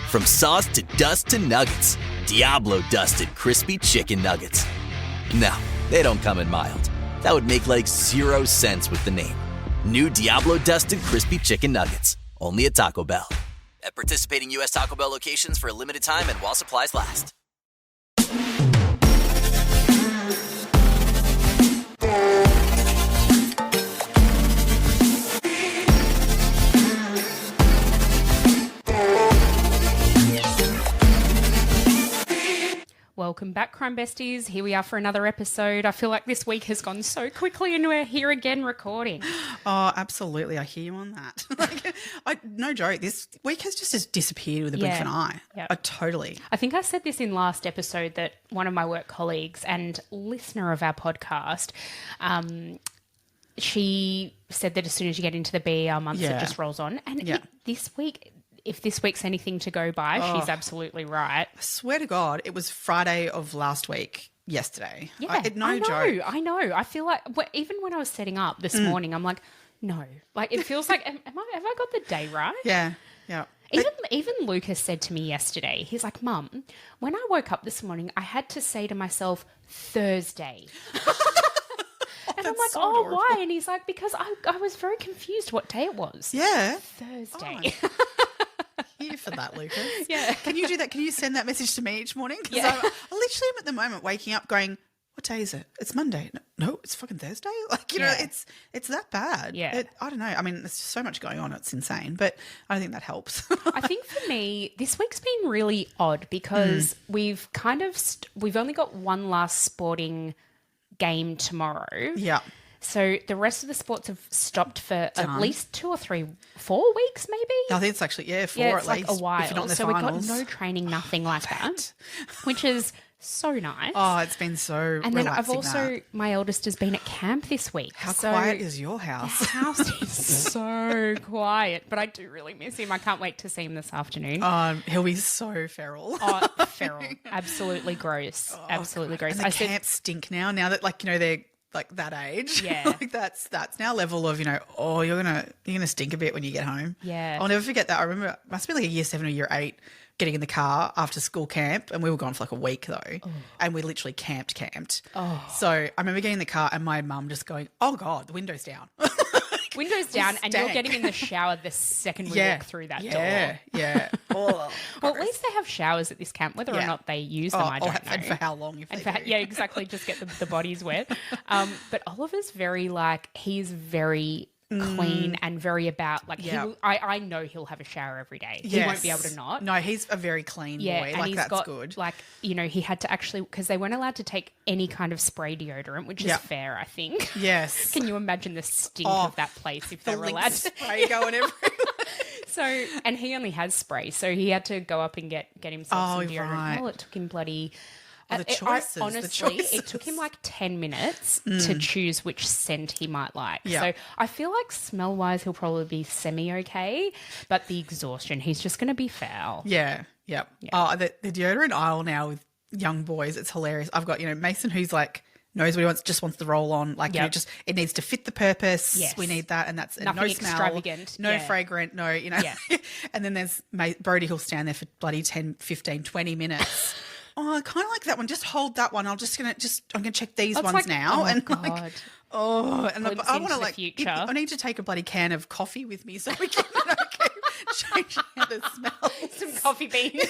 From sauce to dust to nuggets, Diablo dusted crispy chicken nuggets. No, they don't come in mild. That would make like 0 sense with the name. New Diablo dusted crispy chicken nuggets. Only at Taco Bell. At participating U.S. Taco Bell locations for a limited time and while supplies last. Welcome back, Crime Besties. Here we are for another episode. I feel like this week has gone so quickly and we're here again recording. Oh, absolutely. I hear you on that. No joke. This week has just disappeared with a blink of an eye. Yep. Totally. I think I said this in last episode that one of my work colleagues and listener of our podcast, she said that as soon as you get into the BER months, it just rolls on. And this week... If this week's anything to go by, she's absolutely right. I swear to God, it was Friday of last week yesterday. Yeah, I know. Joke. I know. I feel like even when I was setting up this morning, I'm like, no. Like it feels like, have I got the day right? Yeah. Even Lucas said to me yesterday, he's like, Mum, when I woke up this morning, I had to say to myself, Thursday. And I'm like, so adorable. Why? And he's like, because I was very confused what day it was. Yeah. Thursday. Oh. Here for that, Lucas. Yeah. Can you do that? Can you send that message to me each morning? Because I literally am at the moment waking up going, what day is it? It's Monday. No, it's fucking Thursday. Like, you know, it's that bad. Yeah. I don't know. I mean, there's so much going on. It's insane. But I don't think that helps. I think for me, this week's been really odd because we've kind of, we've only got one last sporting game tomorrow. Yeah. So the rest of the sports have stopped for at least 4 weeks, maybe. I think it's actually, 4 it's at like least. a while. If you're not in the so finals. we've got no training, nothing like that, which is so nice. Oh, it's been so relaxing. And then I've also, my eldest has been at camp this week. How quiet is your house? The house is so quiet, but I do really miss him. I can't wait to see him this afternoon. He'll be so feral. Oh, feral. Absolutely gross. Absolutely gross. And the camps stink now that, like, you know, they're like that age. Yeah. Like that's now level of, you know, you're gonna stink a bit when you get home. Yeah. I'll never forget that. I remember it must be like a year 7 or year 8 getting in the car after school camp, and we were gone for like a week though. And we literally camped. So I remember getting in the car and my mum just going, oh God, the window's down. Windows down, and you're getting in the shower the second we walk through that door. Yeah. Well, at least they have showers at this camp. Whether or not they use them, I don't know. And for how long? Yeah, exactly. Just get the bodies wet. But Oliver's very he's very clean and very about I know he'll have a shower every day. He won't be able to not. No, he's a very clean boy. And like he's that's got, good. Like, you know, he had to actually, because they weren't allowed to take any kind of spray deodorant, which is fair, I think. Yes. Can you imagine the stink of that place if they were allowed to? Spray going everywhere. So, and he only has spray, so he had to go up and get himself some deodorant. Right. Well, it took him bloody... the choices. Honestly, it took him like 10 minutes to choose which scent he might like. Yeah. So I feel like smell-wise he'll probably be semi-okay, but the exhaustion, he's just going to be foul. Yeah. Oh, the deodorant aisle now with young boys, it's hilarious. I've got, you know, Mason who's like knows what he wants, just wants the roll on. Like, you know, just it needs to fit the purpose. Yes. We need that, and that's nothing no smell, extravagant. no fragrant, no, you know. Yeah. And then there's Brody who'll stand there for bloody 10, 15, 20 minutes. Oh, I kind of like that one. Just hold that one. I'm gonna check these ones now. Oh, God. Like, and I want to future. I need to take a bloody can of coffee with me so we can change the smell. Some coffee beans.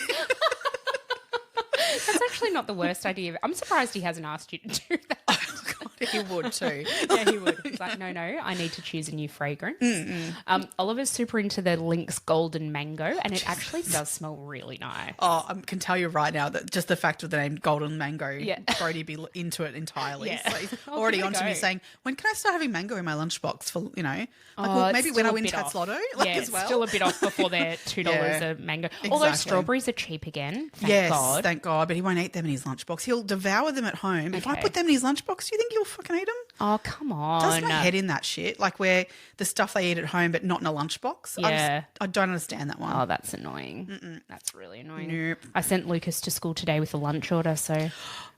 That's actually not the worst idea. I'm surprised he hasn't asked you to do that. Oh, God, he would too. Yeah, he would. He's like, no, I need to choose a new fragrance. Oliver's super into the Lynx Golden Mango, and it actually does smell really nice. Oh, I can tell you right now that just the fact of the name Golden Mango, Brody be into it entirely. Yeah. So he's already on to me saying, when can I start having mango in my lunchbox for, you know, like, well, maybe when I win Tats Lotto, as well. It's still a bit off before they're $2 a mango. Exactly. Although strawberries are cheap again, thank God. Thank God, but he won't eat them in his lunchbox. He'll devour them at home. If I put them in his lunchbox, do you think he'll fucking eat them? Oh, come on. Does my head in that shit? Like where the stuff they eat at home but not in a lunchbox? Yeah. I don't understand that one. Oh, that's annoying. That's really annoying. Nope. I sent Lucas to school today with a lunch order, so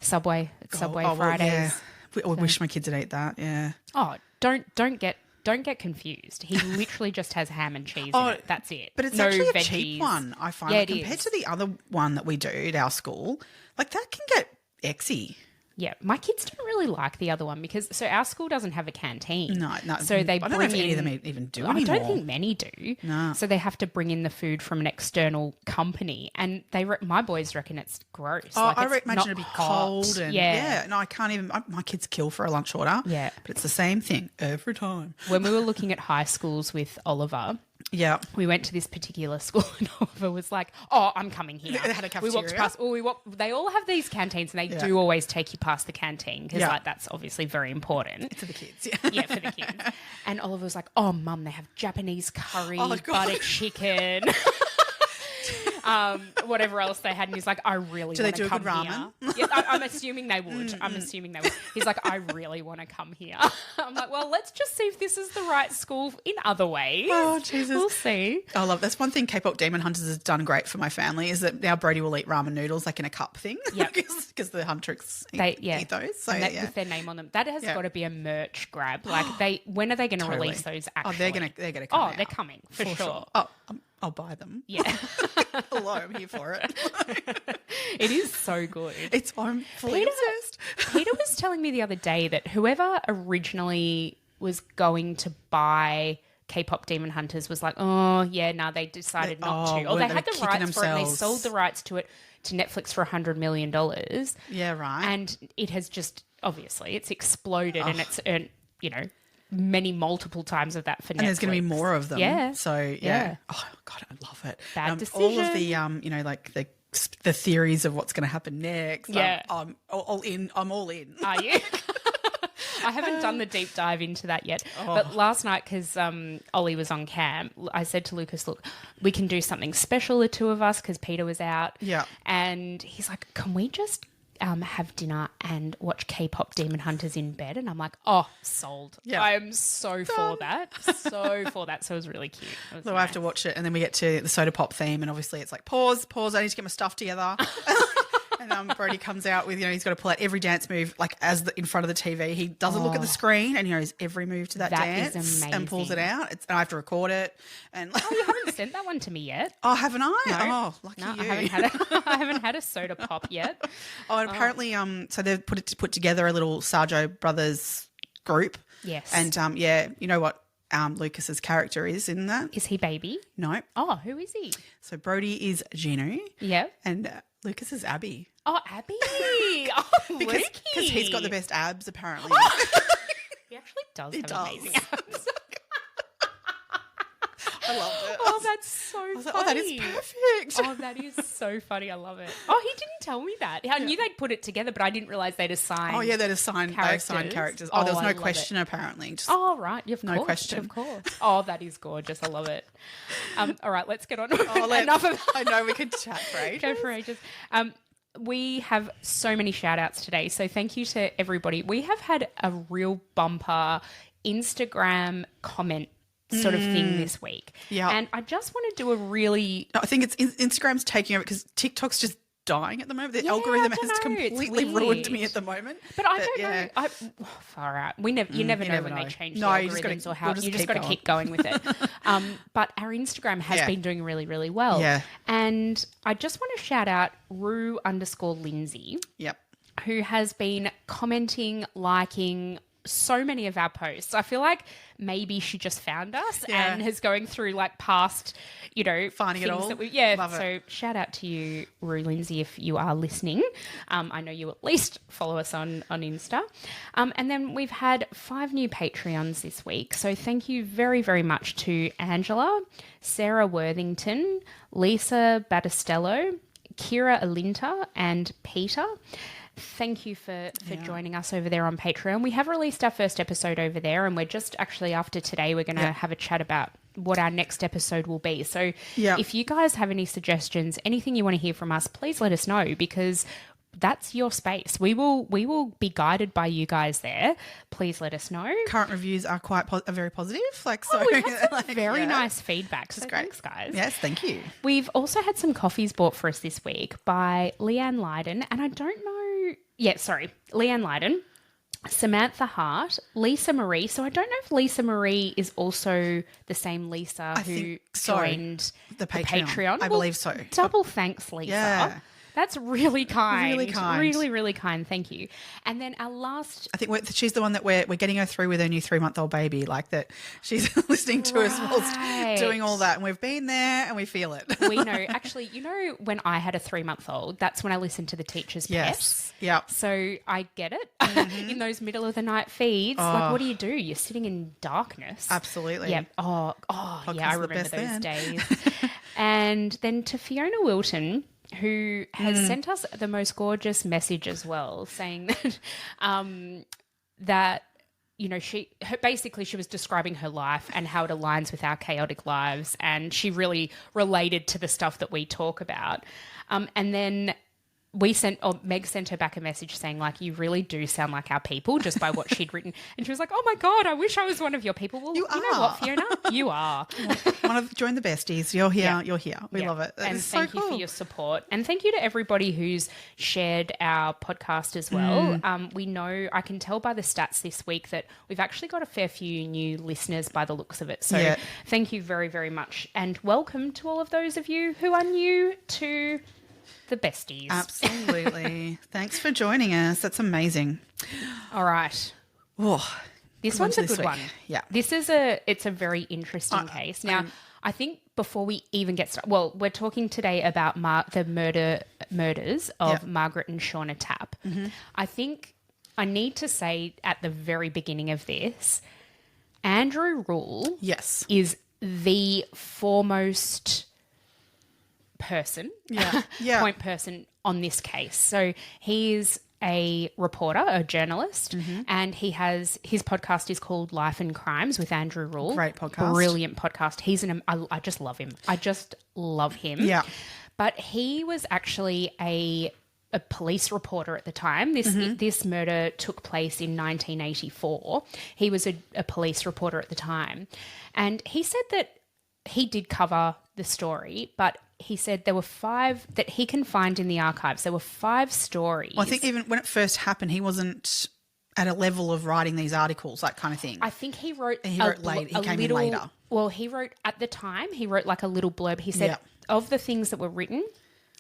Subway Fridays. Well, I wish my kids had ate that, yeah. Oh, don't get don't get confused. He literally just has ham and cheese in it. That's it. But it's no actually a veggies. cheap one, I find. Yeah, Like, compared to the other one that we do at our school, like that can get exy. Yeah, my kids don't really like the other one because our school doesn't have a canteen. No. So they I don't know if any of them even do anymore. I don't think many do. No. So they have to bring in the food from an external company, and my boys reckon it's gross. Oh, like, I it's imagine not it'd be hot. cold and no, I can't even. My kids kill for a lunch order. Yeah, but it's the same thing every time. When we were looking at high schools with Oliver. Yeah. We went to this particular school and Oliver was like, oh, I'm coming here. They had a cafeteria? We walked past, they all have these canteens and they do always take you past the canteen because like that's obviously very important. It's for the kids, yeah, for the kids. And Oliver was like, oh, Mum, they have Japanese curry, butter chicken. Whatever else they had, and he's like, I really want to come here. Do they do a good ramen? Yeah, I'm assuming they would. He's like, I really want to come here. I'm like, well, let's just see if this is the right school in other ways. Oh, Jesus. We'll see. I love that's one thing K-pop Demon Hunters has done great for my family is that now Brody will eat ramen noodles like in a cup thing. Yeah, because the Huntrix eat those. So with their name on them, that has got to be a merch grab. Like when are they going to release those? Actually, they're gonna come. Oh, they're coming for sure. Oh, I'll buy them. Yeah. Hello, I'm here for it. It is so good. I'm fully obsessed. Peter was telling me the other day that whoever originally was going to buy K-pop Demon Hunters was like, they decided not to. Or they had the rights for it and they sold the rights to it to Netflix for $100 million. Yeah, right. And it has just, obviously, it's exploded and it's earned, many multiple times of that for Netflix. And there's going to be more of them. Yeah. So, yeah. Oh, God, I love it. Bad decision. All of the, like the theories of what's going to happen next. Yeah. I'm all in. I'm all in. Are you? I haven't done the deep dive into that yet. But last night, because Ollie was on camp, I said to Lucas, look, we can do something special, the two of us, because Peter was out. Yeah. And he's like, can we just have dinner and watch K-pop Demon Hunters in bed? And I'm like, sold. Yeah. I am so for that. So for that. So it was really cute. So I have to watch it and then we get to the soda pop theme and obviously it's like, pause, I need to get my stuff together. And Brody comes out with, he's got to pull out every dance move like in front of the TV. He doesn't look at the screen and he knows every move to that dance is amazing. And pulls it out. And I have to record it. And you haven't sent that one to me yet. Oh, haven't I? No. Oh, lucky you. I haven't had a soda pop yet. Oh, and apparently, so they've put together a little Sarjo Brothers group. Yes. And you know what Lucas's character is in that? Is he Baby? No. Oh, who is he? So Brody is Gino. Yeah. And Lucas is Abby. Oh, Abby. Because he's got the best abs, apparently. He actually does have amazing abs. I loved it. Oh, that's so funny. Like, that is perfect. Oh, that is so funny. I love it. Oh, he didn't tell me that. I knew they'd put it together, but I didn't realise they'd assign. Oh, yeah, they'd assign characters. Oh, there was no question, apparently. Right. No question. Of course. Oh, that is gorgeous. I love it. All right, let's get on. Enough of that. I know we could chat for ages. Go for ages. We have so many shout outs today. So thank you to everybody. We have had a real bumper Instagram comment sort of thing this week. Yeah. And I just want to do a really... No, I think it's Instagram's taking over because TikTok's just dying at the moment. The algorithm has completely ruined me at the moment. But I don't know. Far out. You never know when they change the algorithms or how. You just got to keep going with it. But our Instagram has been doing really, really well. Yeah. And I just want to shout out Ruhl_Lindsay. Yep. Who has been commenting, liking so many of our posts. I feel like maybe she just found us and is going through like past, finding it all. Love it. Shout out to you, Rue Lindsay, if you are listening. I know you at least follow us on Insta. And then we've had 5 new Patreons this week. So thank you very, very much to Angela, Sarah Worthington, Lisa Battistello, Kira Alinta, and Peter. Thank you for joining us over there on Patreon. We have released our first episode over there and we're just actually after today we're going to have a chat about what our next episode will be. So if you guys have any suggestions, anything you want to hear from us, please let us know because that's your space. We will be guided by you guys there. Please let us know. Current reviews are are very positive. We've had some very nice feedback. So great. Thanks, guys. Yes, thank you. We've also had some coffees bought for us this week by Leanne Lydon, and I don't know. Yeah, sorry, Leanne Lydon. Samantha Hart, Lisa Marie. So I don't know if Lisa Marie is also the same Lisa who joined the Patreon. I believe so. Double thanks, Lisa. Yeah. That's really kind. Really kind. Really, really kind. Thank you. And then our last... I think she's the one that we're getting her through with her new 3-month-old baby, like that she's listening to us whilst doing all that. And we've been there and we feel it. We know. Actually, when I had a 3-month-old, that's when I listened to the teacher's pets. Yeah. So I get it. In those middle of the night feeds, like, what do you do? You're sitting in darkness. Absolutely. Yeah. Oh, yeah, I remember those days. And then to Fiona Wilton, who has sent us the most gorgeous message as well, saying that that she was describing her life and how it aligns with our chaotic lives, and she really related to the stuff that we talk about. And then Meg sent her back a message saying, like, you really do sound like our people, just by what she'd written. And she was like, oh my God, I wish I was one of your people. Well, you know what, Fiona? You are. Join the besties. You're here. Yeah. You're here. We love it. And thank you for your support. And thank you to everybody who's shared our podcast as well. We know, I can tell by the stats this week that we've actually got a fair few new listeners by the looks of it. So thank you very, very much. And welcome to all of those of you who are new to the besties. Absolutely. Thanks for joining us. That's amazing. All right. Oh, this one's a good one. Yeah. It's a very interesting case. Now, I think before we even get started, well, we're talking today about the murders of Margaret and Seana Tapp. I think I need to say at the very beginning of this, Andrew Ruhl is the foremost point person on this case. So he's a reporter, a journalist, and his podcast is called Life and Crimes with Andrew Ruhl. Great podcast. Brilliant podcast. I just love him. Yeah. But he was actually a police reporter at the time. This murder took place in 1984. He was a police reporter at the time. And he said that he did cover the story, but he said there were 5 that he can find in the archives. There were 5 stories. Well, I think even when it first happened, he wasn't at a level of writing these articles, that kind of thing. I think he wrote in later. Well, he wrote at the time, he wrote like a little blurb. He said of the things that were written,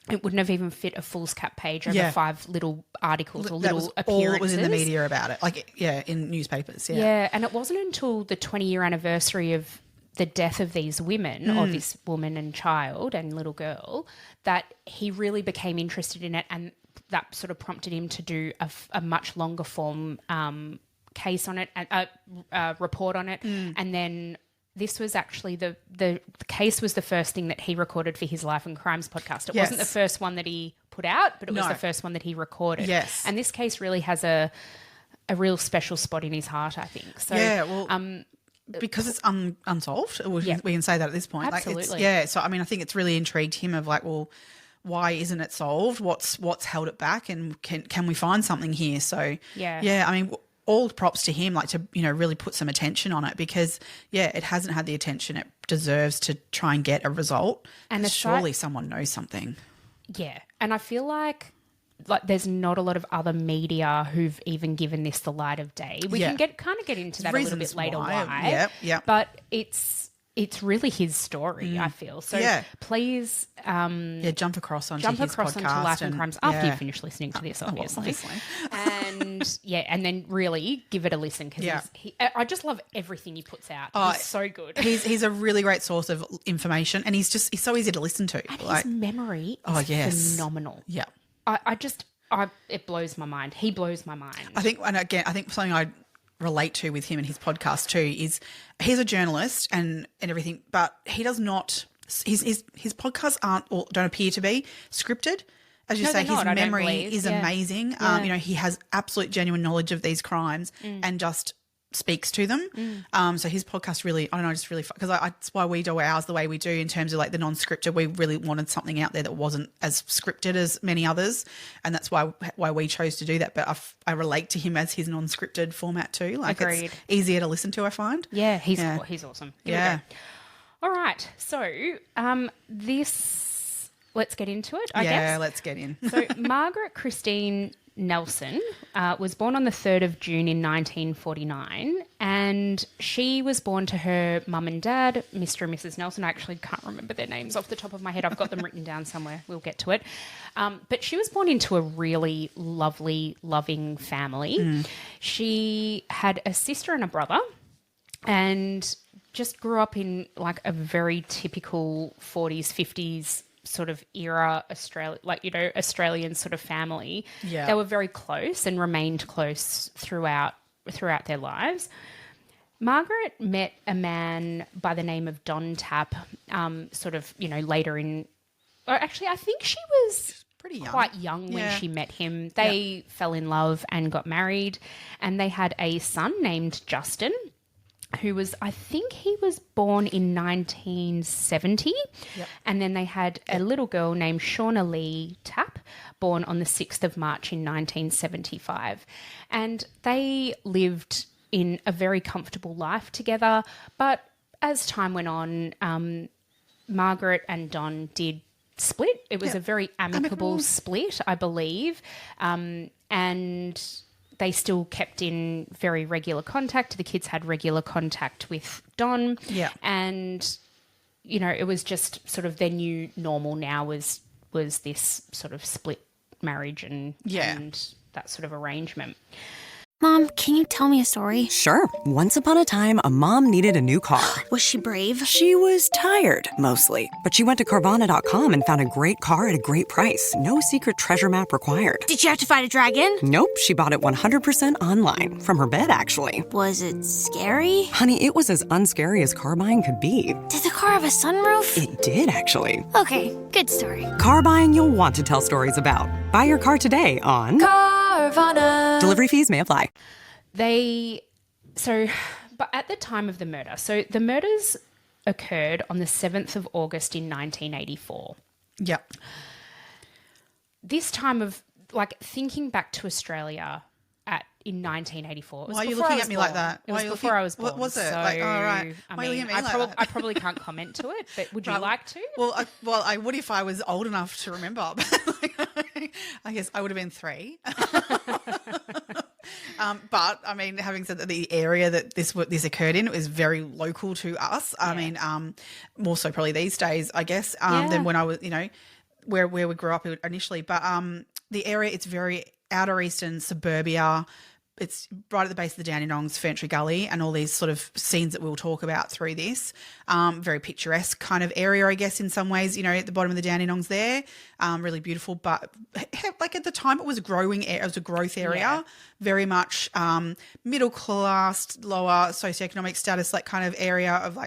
it wouldn't have even fit a foolscap page over 5 little articles or little appearances. All that was in the media about it, in newspapers. Yeah, and it wasn't until the 20-year anniversary of the death of these women, or this woman and child and little girl, that he really became interested in it, and that sort of prompted him to do a much longer form case on it, a report on it, and then this was actually the case was the first thing that he recorded for his Life and Crimes podcast. It wasn't the first one that he put out, but it was the first one that he recorded. Yes, and this case really has a real special spot in his heart, I think. So because it's unsolved, we can say that at this point. Absolutely. So I mean, I think it's really intrigued him of like, well, why isn't it solved? What's held it back, and can we find something here? So I mean, all props to him, like to really put some attention on it, because it hasn't had the attention it deserves to try and get a result. And surely someone knows something. Yeah, and I feel like there's not a lot of other media who've even given this the light of day. We can get into that a little bit later why. But it's really his story, I feel. So please jump across onto onto Life and Crimes after you finish listening to this, obviously. And then really give it a listen, because I just love everything he puts out. He's so good. He's a really great source of information, and he's so easy to listen to. And his memory is phenomenal. Yeah. It blows my mind. He blows my mind. I think something I relate to with him and his podcast too is he's a journalist and everything, but he does not. His podcasts don't appear to be scripted. As you say, his memory is amazing. He has absolute genuine knowledge of these crimes and just speaks to them. So his podcast really, I don't know, just really, because that's why we do ours the way we do in terms of like the non-scripted. We really wanted something out there that wasn't as scripted as many others, and that's why we chose to do that. But I relate to him as his non-scripted format too. Like, agreed. It's easier to listen to, I find. Yeah, he's awesome. All right, so let's get into it, I guess. Yeah, let's get in. So Margaret Christine Nelson was born on the 3rd of June in 1949, and she was born to her mum and dad, Mr. and Mrs. Nelson. I actually can't remember their names off the top of my head. I've got them written down somewhere. We'll get to it. But she was born into a really lovely, loving family. She had a sister and a brother, and just grew up in like a very typical 40s, 50s sort of era Australian sort of family. Yeah. They were very close and remained close throughout their lives. Margaret met a man by the name of Don Tapp, later in... Or actually, I think she was pretty young. Quite young when she met him. They fell in love and got married, and they had a son named Justin, who was, I think he was born in 1970. Yep. And then they had a little girl named Shauna Lee Tapp, born on the 6th of March in 1975. And they lived in a very comfortable life together. But as time went on, Margaret and Don did split. It was a very amicable split, I believe. And they still kept in very regular contact. The kids had regular contact with Don. Yeah. And, it was just sort of their new normal now was this sort of split marriage and that sort of arrangement. Mom, can you tell me a story? Sure. Once upon a time, a mom needed a new car. Was she brave? She was tired, mostly. But she went to Carvana.com and found a great car at a great price. No secret treasure map required. Did she have to fight a dragon? Nope. She bought it 100% online. From her bed, actually. Was it scary? Honey, it was as unscary as car buying could be. Did the car have a sunroof? It did, actually. Okay, good story. Car buying you'll want to tell stories about. Buy your car today on Carvana. Delivery fees may apply. But at the time of the murder, so the murders occurred on the 7th of August in 1984. Yep. This time of, thinking back to Australia in 1984. Why are you looking at me like that? It was before I was born. What was it? So, all right. Why are you looking at me like that? I probably can't comment to it, but would you like to? Well, I would if I was old enough to remember. I guess I would have been 3. But I mean, having said that, the area that this occurred in, it was very local to us. I mean, more so probably these days, I guess, than when I was, where we grew up initially. But the area, it's very outer eastern suburbia. It's right at the base of the Dandenongs, Ferntree Gully, and all these sort of scenes that we'll talk about through this. Very picturesque kind of area, I guess, in some ways, at the bottom of the Dandenongs there. Really beautiful. But at the time it was a growth area, very much middle class, lower socioeconomic status, kind of area of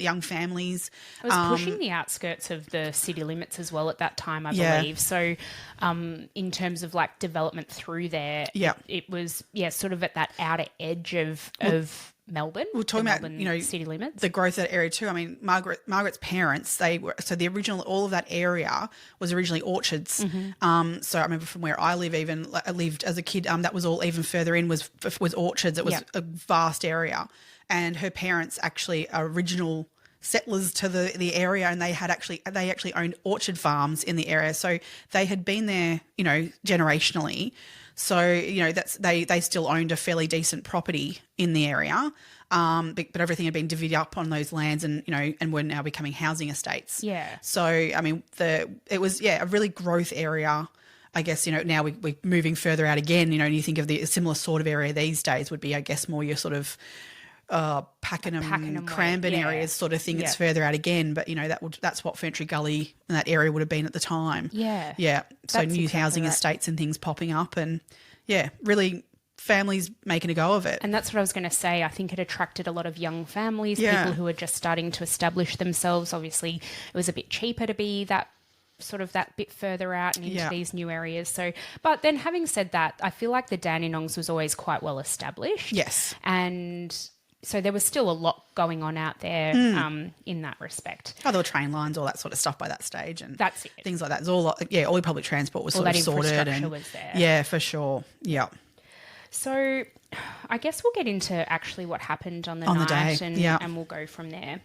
young families. It was pushing the outskirts of the city limits as well at that time, I believe. So in terms of development through there, it was, sort of at that outer edge of Melbourne. We're talking about, city limits. The growth of that area too. I mean, Margaret's parents, the original, all of that area was originally orchards. Mm-hmm. So I remember from where I lived as a kid, that was all even further in was orchards. It was a vast area. And her parents actually are original settlers to the area, and they actually owned orchard farms in the area. So they had been there, generationally. So, they still owned a fairly decent property in the area, but everything had been divvied up on those lands and were now becoming housing estates. Yeah. So, I mean, it was a really growth area. I guess, now we're moving further out again, and you think of a similar sort of area these days would be, I guess, more your sort of Pakenham Cranbourne areas sort of thing. It's further out again, but that's what Ferntree Gully and that area would have been at the time. So that's new housing estates and things popping up, and really families making a go of it. And that's what I was going to say. I think it attracted a lot of young families, people who were just starting to establish themselves. Obviously it was a bit cheaper to be that bit further out and into these new areas. So, but then having said that, I feel like the Dandenongs was always quite well established. Yes. And so there was still a lot going on out there in that respect. Oh, there were train lines, all that sort of stuff by that stage, and that's it. Things like that. It's all all your public transport was all sort of sorted, and was there. Yeah, for sure. Yeah. So, I guess we'll get into actually what happened on the night, and we'll go from there.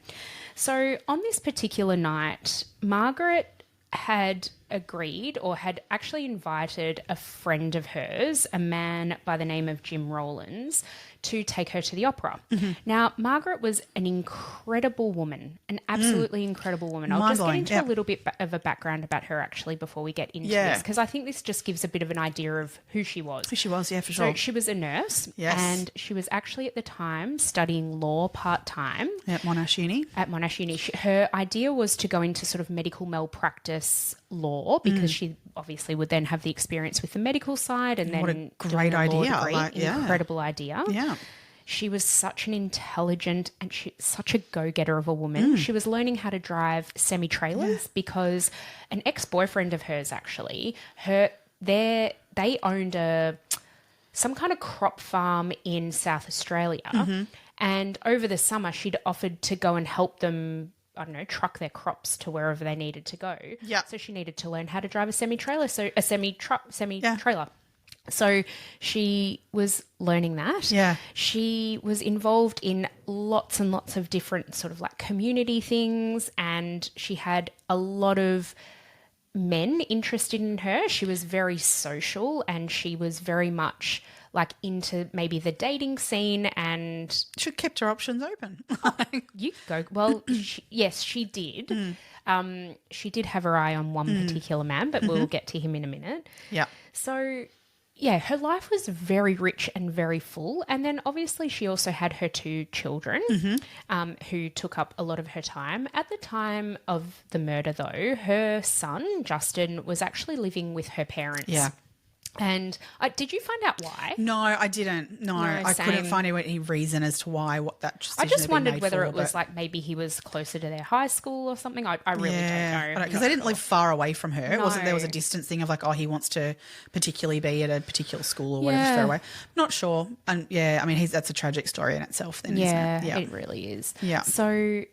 So, on this particular night, Margaret had agreed or had actually invited a friend of hers, a man by the name of Jim Rowlands, to take her to the opera. Now, Margaret was an incredible woman, an absolutely incredible woman. I'll just get into a little bit of a background about her actually before we get into this, because I think this just gives a bit of an idea of who she was. Who she was, yeah, for sure. So she was a nurse, Yes. and she was actually at the time studying law part-time. At Monash Uni. At Monash Uni. Her idea was to go into sort of medical malpractice law because she obviously would then have the experience with the medical side and then What a doing great a law idea. degree. Like, yeah. Incredible idea. Yeah. She was such an intelligent and such a go-getter of a woman. She was learning how to drive semi-trailers because an ex-boyfriend of hers actually, they owned some kind of crop farm in South Australia. And over the summer, she'd offered to go and help them, I don't know, truck their crops to wherever they needed to go. Yeah. So she needed to learn how to drive a semi-trailer, so a semi-trailer. So she was learning that. Yeah. She was involved in lots and lots of different sort of like community things, and she had a lot of men interested in her. She was very social, and she was very much like into maybe the dating scene, and Should have kept her options open. you go. Well, yes, she did. She did have her eye on one particular man, but we'll get to him in a minute. Yeah. So, yeah, her life was very rich and very full. And then obviously she also had her 2 children who took up a lot of her time. At the time of the murder, though, her son, Justin, was actually living with her parents. Yeah. And did you find out why? No, I didn't. No, I couldn't same. find any reason as to why what that decision I just had been wondered made whether for, it was but- like maybe he was closer to their high school or something. I really don't know. Because they didn't live far away from her. It wasn't there was a No. distance thing of like, oh, he wants to particularly be at a particular school or whatever Yeah. far away. Not sure. And yeah, I mean, that's a tragic story in itself then, Yeah, isn't it? it really is. Yeah. So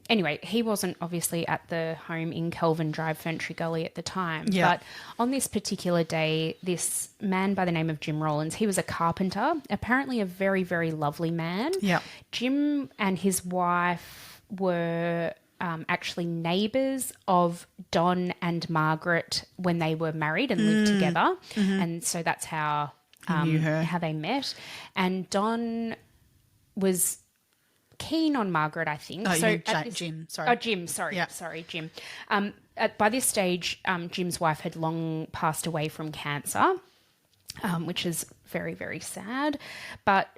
anyway, he wasn't obviously at the home in Kelvin Drive, Ferntree Gully at the time. Yeah. But on this particular day, this man by the name of Jim Rowlands, he was a carpenter, apparently a very, very lovely man. Yeah. Jim and his wife were actually neighbours of Don and Margaret when they were married and lived together. And so that's how knew her. how they met. And Don was keen on Margaret, I think. Oh, you mean at Jim, sorry. Oh, Jim, sorry. Yeah. Sorry, Jim. By this stage, Jim's wife had long passed away from cancer, which is very, very sad. But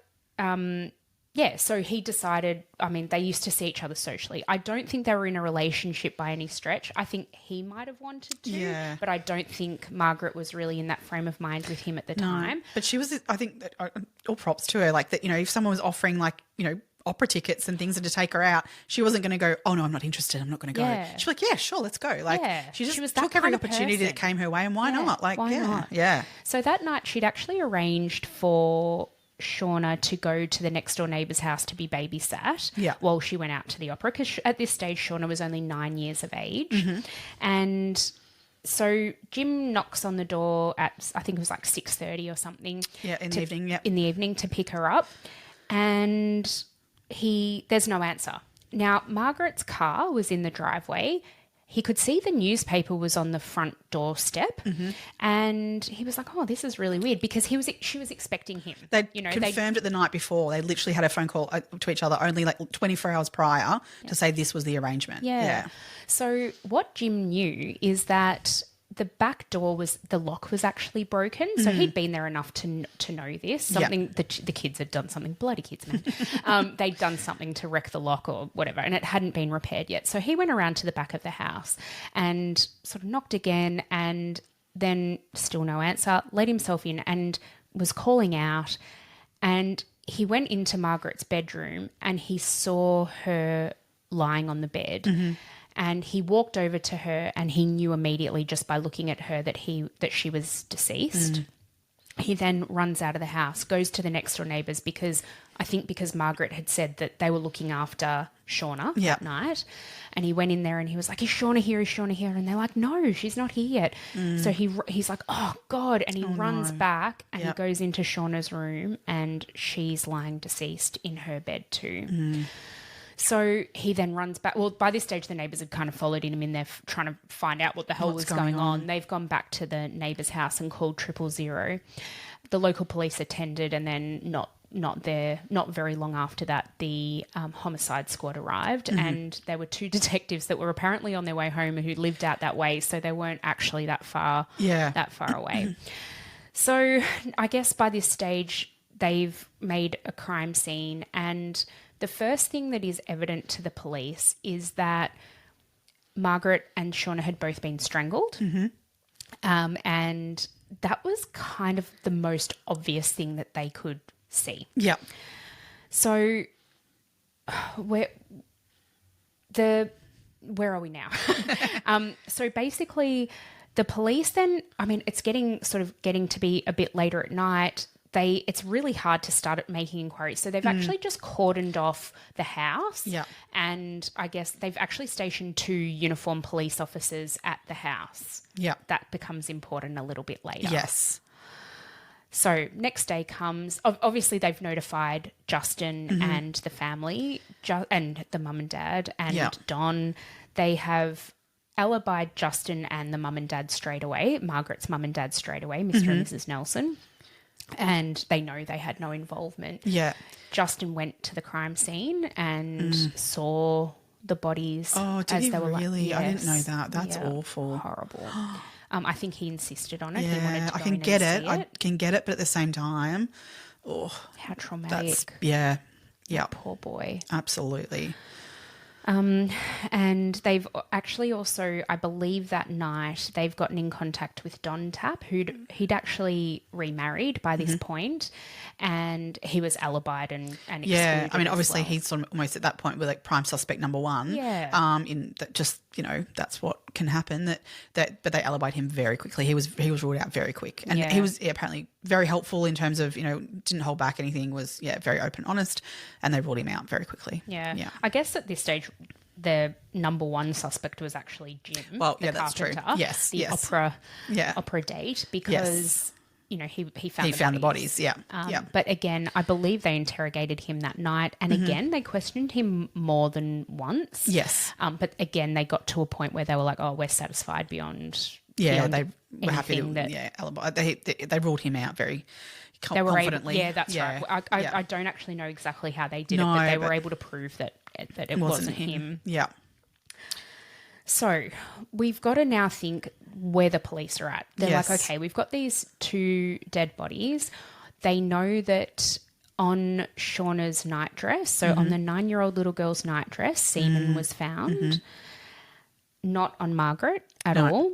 yeah, so he decided, I mean, they used to see each other socially. I don't think they were in a relationship by any stretch. I think he might have wanted to, Yeah. but I don't think Margaret was really in that frame of mind with him at the time. But she was, I think, that all props to her. Like that, you know, if someone was offering like, you know, opera tickets and things and to take her out, she wasn't going to go, oh no, I'm not interested, I'm not going to go. Yeah. She's like, yeah, sure, let's go. Like Yeah. she just She was that took every kind of opportunity that person. came her way, and why Yeah, not? Like, why yeah, not? yeah. So that night she'd actually arranged for Shauna to go to the next door neighbour's house to be babysat Yeah. while she went out to the opera, because at this stage Shauna was only 9 years of age. Mm-hmm. And so Jim knocks on the door at, I think it was like 6:30 or something. Yeah, in the evening, yeah. In the evening to pick her up. And there's no answer. Now, Margaret's car was in the driveway. He could see the newspaper was on the front doorstep, and he was like, "Oh, this is really weird," because she was expecting him. They they confirmed it the night before. They literally had a phone call to each other only like 24 hours prior to say this was the arrangement. Yeah. So what Jim knew is that the back door the lock was actually broken. So he'd been there enough to know this. Something the kids had done something, bloody kids, man. They'd done something to wreck the lock or whatever, and it hadn't been repaired yet. So he went around to the back of the house and sort of knocked again, and then still no answer, let himself in and was calling out. And he went into Margaret's bedroom and he saw her lying on the bed. And he walked over to her and he knew immediately just by looking at her that she was deceased. He then runs out of the house, goes to the next door neighbours because Margaret had said that they were looking after Shauna that night. And he went in there and he was like, "Is Shauna here? Is Shauna here?" And they're like, "No, she's not here yet." So he's like, "Oh God." And he runs back and he goes into Shauna's room and she's lying deceased in her bed too. So he then runs back. Well, by this stage, the neighbours had kind of followed him in there trying to find out what the hell was going on. They've gone back to the neighbour's house and called 000. The local police attended, and then not very long after that, the homicide squad arrived, and there were 2 detectives that were apparently on their way home who lived out that way, so they weren't actually that far away. So I guess by this stage, they've made a crime scene, and the first thing that is evident to the police is that Margaret and Seana had both been strangled, and that was kind of the most obvious thing that they could see. Yeah. So where are we now? So basically the police then, I mean, it's getting to be a bit later at night. It's really hard to start making inquiries. So they've actually just cordoned off the house. Yeah. And I guess they've actually stationed 2 uniformed police officers at the house. Yeah. That becomes important a little bit later. Yes. So next day comes, obviously they've notified Justin and the family, and the mum and dad and Don. They have alibied Justin and the mum and dad straight away, Margaret's mum and dad straight away, Mr. and Mrs. Nelson. And they know they had no involvement. Yeah. Justin went to the crime scene and saw the bodies. Oh, did as he they were really? Yes. I didn't know that. That's awful. Horrible. I think he insisted on it. Yeah, he wanted to go I can in get and it. see I can get it, but at the same time, how traumatic. Yeah. Poor boy. Absolutely. And they've actually also, I believe that night, they've gotten in contact with Don Tapp, he'd actually remarried by this point, and he was alibied and yeah. excluded I mean, obviously, as well. he's sort of almost at that point with like prime suspect number 1. Yeah. In that, just that's what can happen. But they alibied him very quickly. He was ruled out very quick, and he was apparently very helpful in terms of didn't hold back anything. Was very open, honest, and they ruled him out very quickly. Yeah. I guess at this stage, the number 1 suspect was actually Jim. Well, the that's true. carpenter, Yes, the opera date, because he found the bodies. Yeah. But again, I believe they interrogated him that night, and again they questioned him more than once. Yes. But again, they got to a point where they were like, "Oh, we're satisfied beyond." Yeah, beyond they were happy to alibi. They ruled him out very confidently. That's right. I don't actually know exactly how they did it, but they were able to prove that it wasn't him. Yeah. So we've got to now think where the police are at. They're Yes. like, okay, we've got these 2 dead bodies. They know that on Seana's night dress, so on the 9-year-old little girl's night dress, semen was found, not on Margaret at all.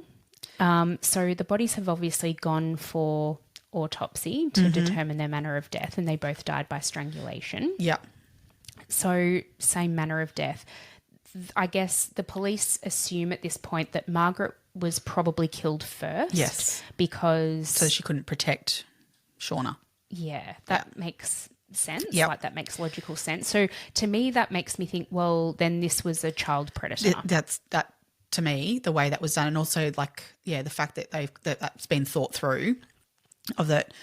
So the bodies have obviously gone for autopsy to determine their manner of death, and they both died by strangulation. Yeah. So same manner of death. I guess the police assume at this point that Margaret was probably killed first. Yes. Because... So she couldn't protect Seana. Yeah, that makes sense. Yep. Like, that makes logical sense. So to me, that makes me think, well, then this was a child predator. That's to me, the way that was done, and also the fact that that's been thought through, of that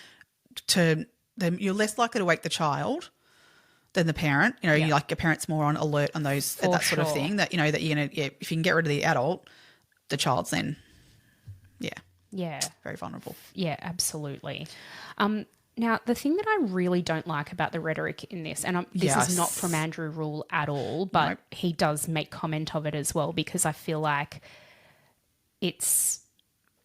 you're less likely to wake the child than the parent. You like your parent's more on alert on those that sort of thing. That that you're gonna if you can get rid of the adult, the child's then very vulnerable. Yeah, absolutely. Now, the thing that I really don't like about the rhetoric in this, and this is not from Andrew Ruhl at all, but he does make comment of it as well, because I feel like it's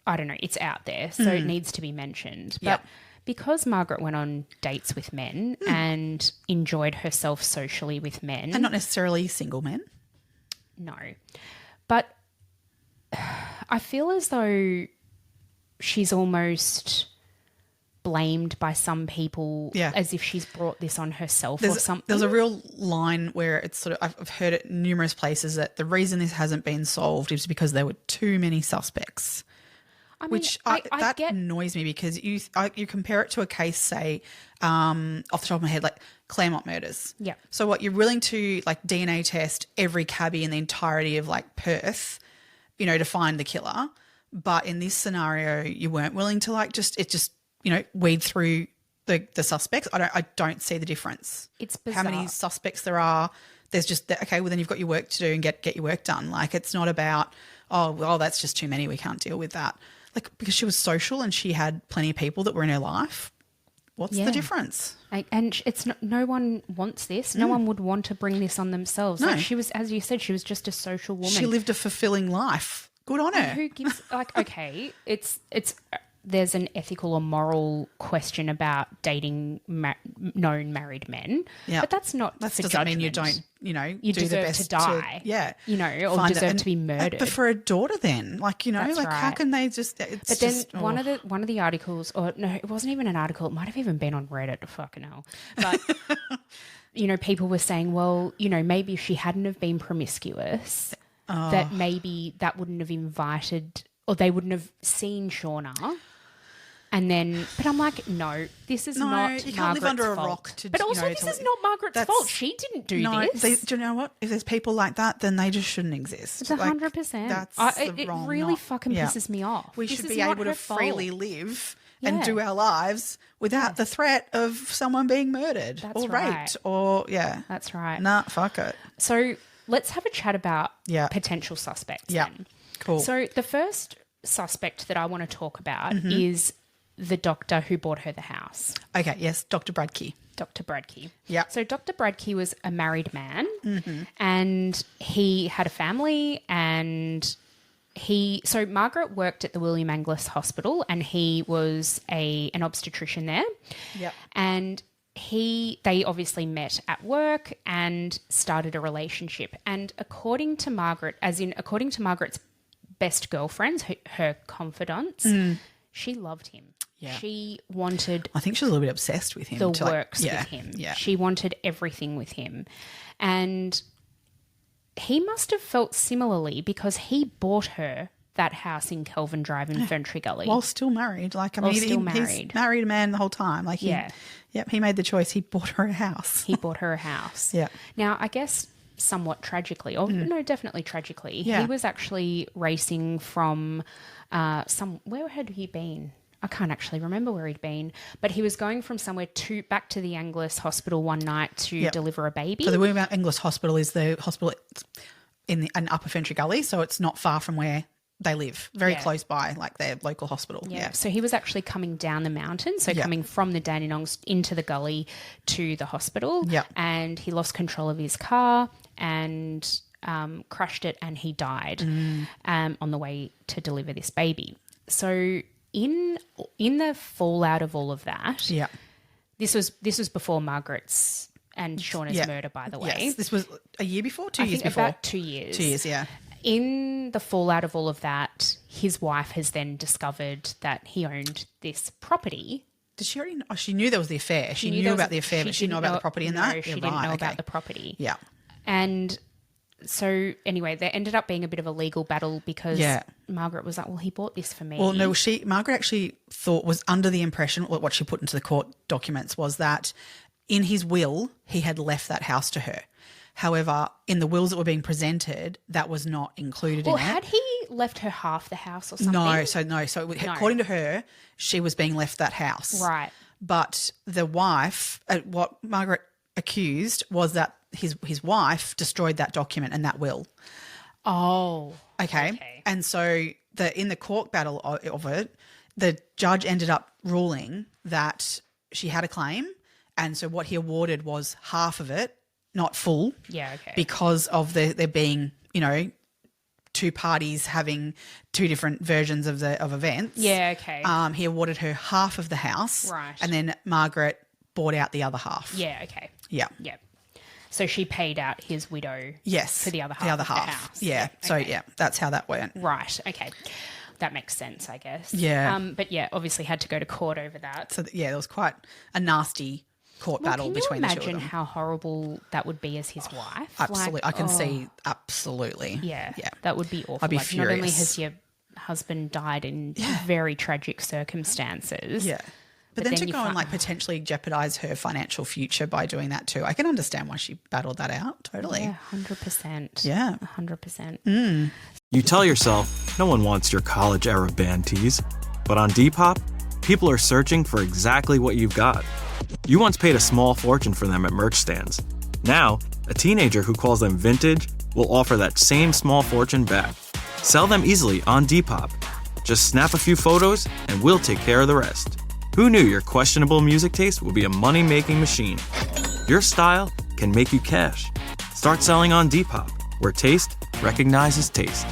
out there, so it needs to be mentioned. But because Margaret went on dates with men and enjoyed herself socially with men. And not necessarily single men. No. But I feel as though she's almost blamed by some people as if she's brought this on herself or something. There's a real line where it's sort of, I've heard it numerous places, that the reason this hasn't been solved is because there were too many suspects. I mean, Which annoys me, because you compare it to a case, say, off the top of my head, like Claremont murders. Yeah. So what, you're willing to DNA test every cabbie in the entirety of Perth, to find the killer, but in this scenario, you weren't willing to just weed through the suspects. I don't see the difference. It's bizarre. How many suspects there are there's just okay, well then you've got your work to do and get your work done. Like it's not about oh well that's just too many, we can't deal with that. Like because she was social and she had plenty of people that were in her life. What's the difference? And it's not, no one wants this. No one would want to bring this on themselves. No. Like she was, as you said, she was just a social woman. She lived a fulfilling life. Good on her. Who gives like okay, it's there's an ethical or moral question about dating known married men. Yeah. But that's not that for doesn't judgment. mean you don't, you do deserve the best to die. Or deserve to be murdered. But for a daughter then, like, That's like how right. can they just But then one of the articles, or no, it wasn't even an article, it might have even been on Reddit, fucking hell. But people were saying, well, maybe if she hadn't have been promiscuous, that maybe that wouldn't have invited or they wouldn't have seen Shauna. And then, but I'm like, no, this is not you can't Margaret's live under fault. a rock. But also, this is not Margaret's fault. She didn't do this. Do you know what? If there's people like that, then they just shouldn't exist. It's 100%. It really fucking pisses me off. We This should is be not able to her fault. freely live and Yeah. do our lives without the threat of someone being murdered That's or right. raped or That's right. Nah, fuck it. So let's have a chat about Yeah. potential suspects. Yeah. Then. Cool. So the first suspect that I want to talk about is the doctor who bought her the house. Okay, yes, Dr. Bradkey. Dr. Bradkey. Yeah. So Dr. Bradkey was a married man and he had a family and so Margaret worked at the William Angliss Hospital and he was an obstetrician there. Yep. And they obviously met at work and started a relationship. And according to Margaret's best girlfriends, her confidants, she loved him. Yeah. She wanted I think she was a little bit obsessed with him. works with him. Yeah. She wanted everything with him. And he must have felt similarly because he bought her that house in Kelvin Drive in Ferntree Gully. While still married. Like, I mean, he's married a man the whole time. Like, he made the choice. He bought her a house. He bought her a house. Yeah. Now, I guess somewhat tragically, or no, definitely tragically, he was actually racing from where had he been? I can't actually remember where he'd been, but he was going from somewhere back to the Angliss Hospital one night to deliver a baby. So the William Angliss Hospital is the hospital in Upper Ferntree Gully, so it's not far from where they live, very close by, like their local hospital. Yeah. So he was actually coming down the mountain, coming from the Dandenongs into the gully to the hospital. Yeah. And he lost control of his car and crushed it, and he died on the way to deliver this baby. So in the fallout of all of that, this was before Margaret's and Shauna's murder, by the way. Yes, this was a year before, 2 years think before. about 2 years. 2 years, yeah. In the fallout of all of that, his wife has then discovered that he owned this property. Did she already know? Oh, she knew there was the affair. She knew about the affair, but she didn't know about the property and that? No, she didn't know about the property. Yeah. And so anyway, there ended up being a bit of a legal battle because Margaret was like, well, he bought this for me. Well, no, Margaret actually was under the impression, what she put into the court documents was that in his will, he had left that house to her. However, in the wills that were being presented, that was not included in it. Well, had he left her half the house or something? No. So according to her, she was being left that house. Right. But the wife, what Margaret accused was that his wife destroyed that document and that will. Oh. Okay. And so in the court battle of it, the judge ended up ruling that she had a claim, and so what he awarded was half of it, not full. Yeah, okay. Because of there being, two parties having two different versions of events. Yeah, okay. He awarded her half of the house. Right. And then Margaret bought out the other half. Yeah, okay. Yeah. Yeah. So she paid out his widow for the other half of the house. Yeah. Okay. So, that's how that went. Right, okay. That makes sense, I guess. Yeah. But yeah, obviously had to go to court over that. So, there was quite a nasty court battle between the two of them. Can you imagine how horrible that would be as his wife? Absolutely. I can see, absolutely. Yeah. That would be awful. I'd be furious. Not only has your husband died in very tragic circumstances. Yeah. But then to go and potentially jeopardise her financial future by doing that too. I can understand why she battled that out. Totally. Yeah, 100%. Yeah. 100%. You tell yourself, no one wants your college-era band tees. But on Depop, people are searching for exactly what you've got. You once paid a small fortune for them at merch stands. Now, a teenager who calls them vintage will offer that same small fortune back. Sell them easily on Depop. Just snap a few photos and we'll take care of the rest. Who knew your questionable music taste would be a money-making machine? Your style can make you cash. Start selling on Depop, where taste recognizes taste.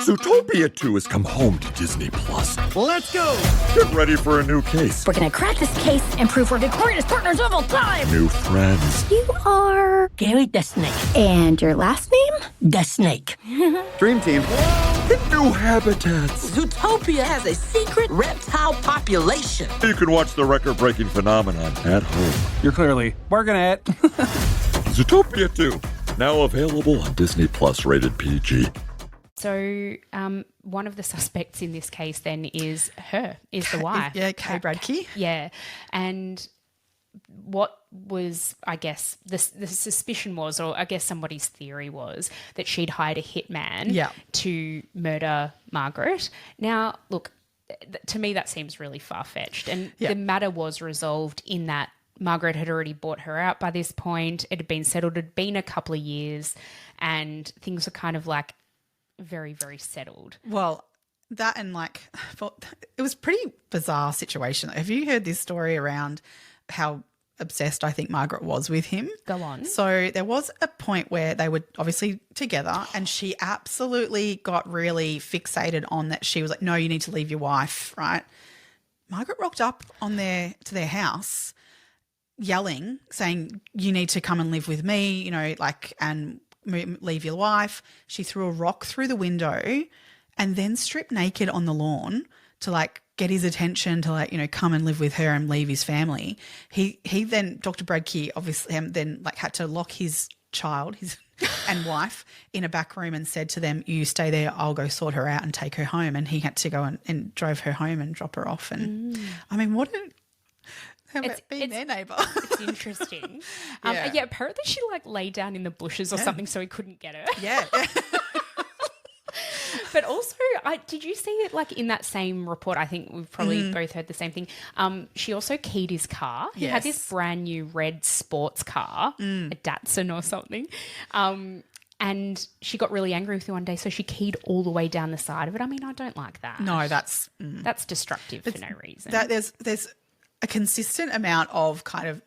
Zootopia 2 has come home to Disney Plus. Let's go! Get ready for a new case. We're gonna crack this case and prove we're victorious partners of all time! New friends. You are... Gary the Snake. And your last name? The Snake. Dream team. And new habitats. Zootopia has a secret reptile population. You can watch the record-breaking phenomenon at home. You're clearly working at. Zootopia 2, now available on Disney Plus, rated PG. So one of the suspects in this case then is the wife. Yeah, Kay Bradkey. Yeah. And what was, I guess, the suspicion was, or I guess somebody's theory was, that she'd hired a hitman to murder Margaret. Now, look, to me that seems really far-fetched. And the matter was resolved in that Margaret had already bought her out by this point. It had been settled. It had been a couple of years and things were kind of like very, very settled. Well, that and it was a pretty bizarre situation. Have you heard this story around how obsessed I think Margaret was with him? Go on. So there was a point where they were obviously together and she absolutely got really fixated on that. She was like, no, you need to leave your wife, right? Margaret rocked up to their house yelling, saying, you need to come and live with me, and leave your wife. She threw a rock through the window and then stripped naked on the lawn to get his attention to come and live with her and leave his family. He then, Dr. Bradkey obviously then had to lock his child and wife in a back room and said to them, you stay there, I'll go sort her out and take her home. And he had to go and drove her home and drop her off. And I mean, how about being their neighbour? It's interesting. Apparently she laid down in the bushes or something so he couldn't get her. Yeah. But also, did you see it in that same report? I think we've probably both heard the same thing. She also keyed his car. He had this brand new red sports car, a Datsun or something. And she got really angry with him one day, so she keyed all the way down the side of it. I mean, I don't like that. No, that's destructive for no reason. There's a consistent amount of kind of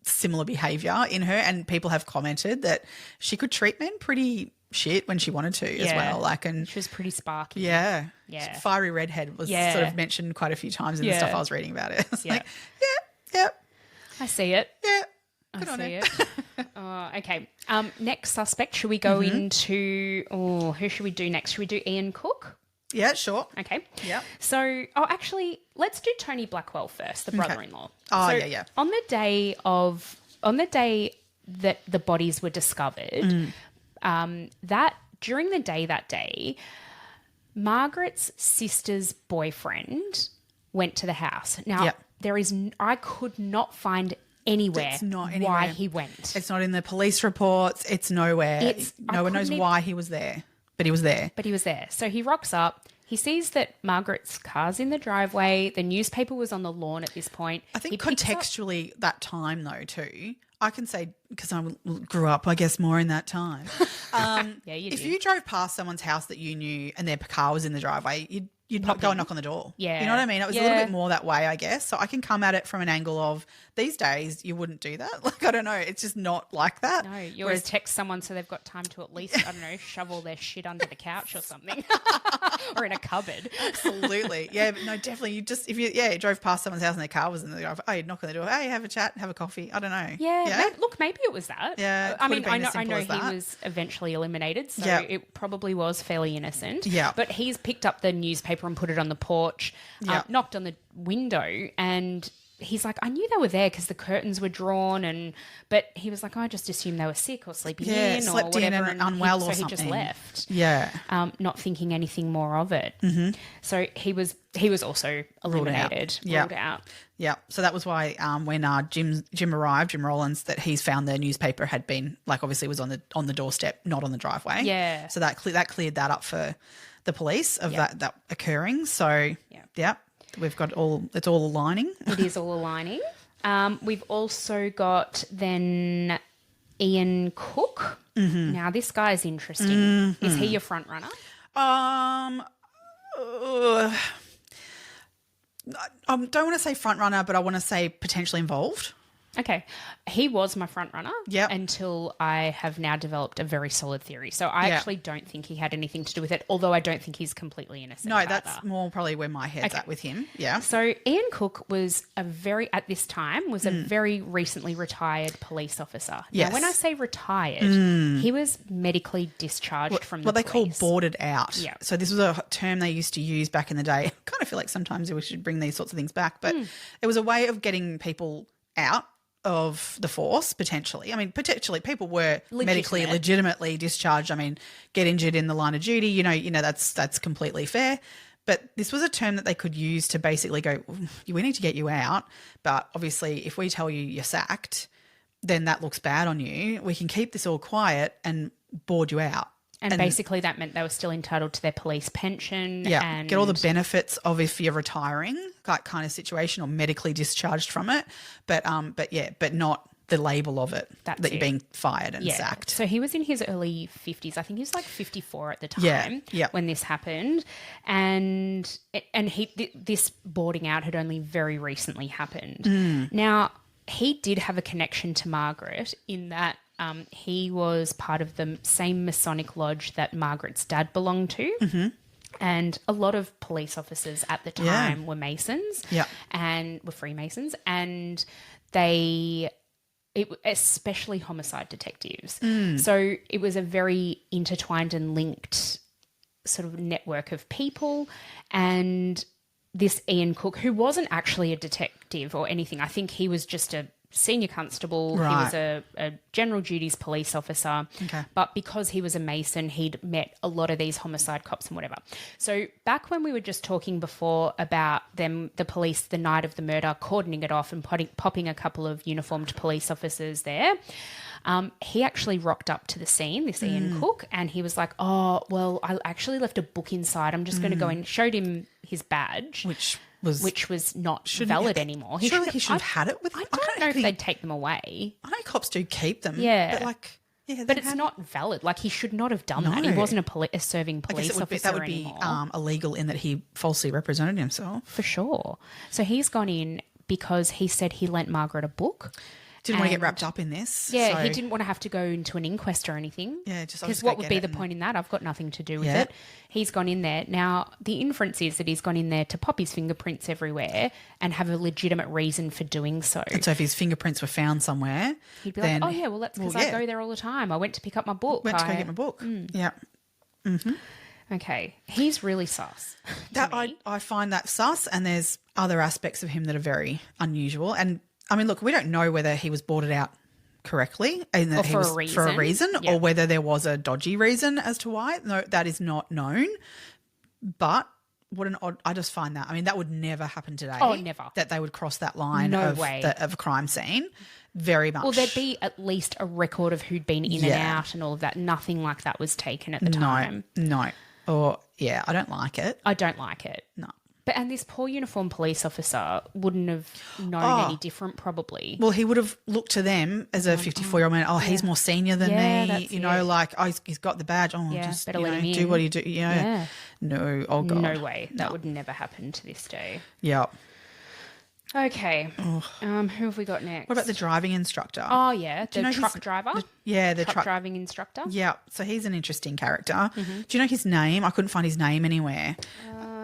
similar behaviour in her, and people have commented that she could treat men pretty shit when she wanted to as well. And she was pretty sparky. Yeah. Yeah. Fiery redhead was sort of mentioned quite a few times in the stuff I was reading about it. It's I see it. Yeah. I see it. Okay. Next suspect, should we go into, who should we do next? Should we do Ian Cook? Yeah, sure. Okay. Yeah. So, actually, let's do Tony Blackwell first, the brother-in-law. Oh, so yeah. On the day that the bodies were discovered, during the day that day, Margaret's sister's boyfriend went to the house. Now, I could not find anywhere why he went. It's not in the police reports. It's nowhere. No one knows why he was there. But he was there. So he rocks up. He sees that Margaret's car's in the driveway. The newspaper was on the lawn at this point. I think contextually that time though too, I can say, because I grew up, I guess, more in that time. Yeah, you If did. you drove past someone's house that you knew and their car was in the driveway, you'd not go and knock on the door. Yeah. You know what I mean? It was a little bit more that way, I guess. So I can come at it from an angle of these days you wouldn't do that. I don't know. It's just not like that. No, you always text someone so they've got time to at least, I don't know, shovel their shit under the couch or something. Or in a cupboard. Absolutely. Yeah, but no, definitely. If you drove past someone's house and their car was in the driveway, you'd knock on the door. Hey, have a chat, have a coffee. I don't know. Yeah. Maybe it was that. Yeah. I mean, I know he he was eventually eliminated, so it probably was fairly innocent. Yeah. But he's picked up the newspaper and put it on the porch, knocked on the window, and he's like, I knew they were there because the curtains were drawn, but he was like, I just assumed they were sick or sleeping in or whatever, and unwell or something. So he just left. Yeah. Not thinking anything more of it. Mm-hmm. So he was also eliminated, ruled out. Yeah. So that was why when Jim arrived, Jim Rollins, that he's found the newspaper had been obviously was on the doorstep, not on the driveway. Yeah. So that cleared that up for the police of that occurring. So we've got it's all aligning. It is all aligning. We've also got then Ian Cook. Mm-hmm. Now, this guy's interesting. Is he your front runner? I don't want to say front runner, but I want to say potentially involved. Okay. He was my front runner Yep. until I have now developed a very solid theory. So I actually don't think he had anything to do with it, although I don't think he's completely innocent. No, either. that's more probably where my head's at with him. Yeah. So Ian Cook was a very very recently retired police officer. Yes. Now, when I say retired, he was medically discharged from the what they police. call boarded out. Yeah. So this was a term they used to use back in the day. I kind of feel like sometimes we should bring these sorts of things back, but it was a way of getting people out of the force potentially. I mean, potentially people were medically legitimately discharged. I mean, get injured in the line of duty, you know that's completely fair. But this was a term that they could use to basically go, we need to get you out, but obviously if we tell you you're sacked, then that looks bad on you. We can keep this all quiet and board you out. And basically that meant they were still entitled to their police pension. Yeah, and get all the benefits of if you're retiring, that kind of situation, or medically discharged from it. But not the label of it, that you're being fired and sacked. So he was in his early 50s. I think he was like 54 at the time when this happened. And this boarding out had only very recently happened. Now, he did have a connection to Margaret in that he was part of the same Masonic lodge that Margaret's dad belonged to. Mm-hmm. And a lot of police officers at the time were Masons and were Freemasons. And especially homicide detectives. So it was a very intertwined and linked sort of network of people. And this Ian Cook, who wasn't actually a detective or anything, I think he was just a senior constable. Right. He was a general duties police officer. Okay. But because he was a Mason, he'd met a lot of these homicide cops and whatever. So back when we were just talking before about the police, the night of the murder, cordoning it off and popping a couple of uniformed police officers there, he actually rocked up to the scene, this Ian Cook, and he was like, oh, well, I actually left a book inside. I'm just going to go in. Showed him his badge. Which was not valid anymore. He should have had it with him. I don't know if they'd take them away. I know cops do keep them. Yeah. But it's not valid. Like, he should not have done that. He wasn't a serving police officer that would be illegal in that he falsely represented himself. For sure. So he's gone in because he said he lent Margaret a book. Didn't want to get wrapped up in this. Yeah, so he didn't want to have to go into an inquest or anything. Yeah, just because what would be the point in that? I've got nothing to do with it. He's gone in there. Now, the inference is that he's gone in there to pop his fingerprints everywhere and have a legitimate reason for doing so. And so if his fingerprints were found somewhere, he'd be like, oh, yeah, well, that's because I go there all the time. I went to pick up my book. Went to go get my book. Yeah. Mm-hmm. Okay. He's really sus. I find that sus, and there's other aspects of him that are very unusual. And I mean, look, we don't know whether he was boarded out correctly and that for a reason, or whether there was a dodgy reason as to why. No, that is not known. But what an odd, I just find that. I mean, that would never happen today. Oh, never. That they would cross that line of a crime scene. Very much. Well, there'd be at least a record of who'd been in and out and all of that. Nothing like that was taken at the time. No. Or, I don't like it. I don't like it. No. And this poor uniformed police officer wouldn't have known any different, probably. Well, he would have looked to them as a 54-year-old man. Oh, he's more senior than me. You know, like, oh, he's got the badge. Oh, just better let him in. Do what you do. Yeah. No, oh God, no way. That would never happen to this day. Yeah. Okay. Who have we got next? What about the driving instructor? Oh, yeah. The truck driver? The truck driving instructor? Yeah. So he's an interesting character. Mm-hmm. Do you know his name? I couldn't find his name anywhere.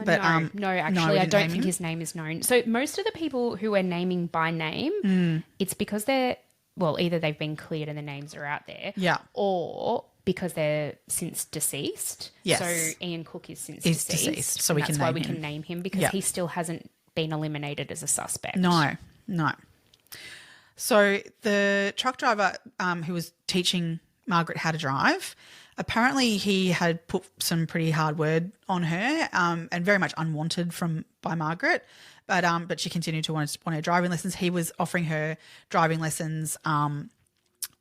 But, no, actually, I don't think his name is known. So most of the people who are naming by name, it's because they're, well, either they've been cleared and the names are out there, or because they're since deceased. Yes. So Ian Cook is deceased. So that's why we can name him, because he still hasn't been eliminated as a suspect. No. So the truck driver who was teaching Margaret how to drive, apparently he had put some pretty hard word on her and very much unwanted by Margaret, but she continued to want her driving lessons. He was offering her driving lessons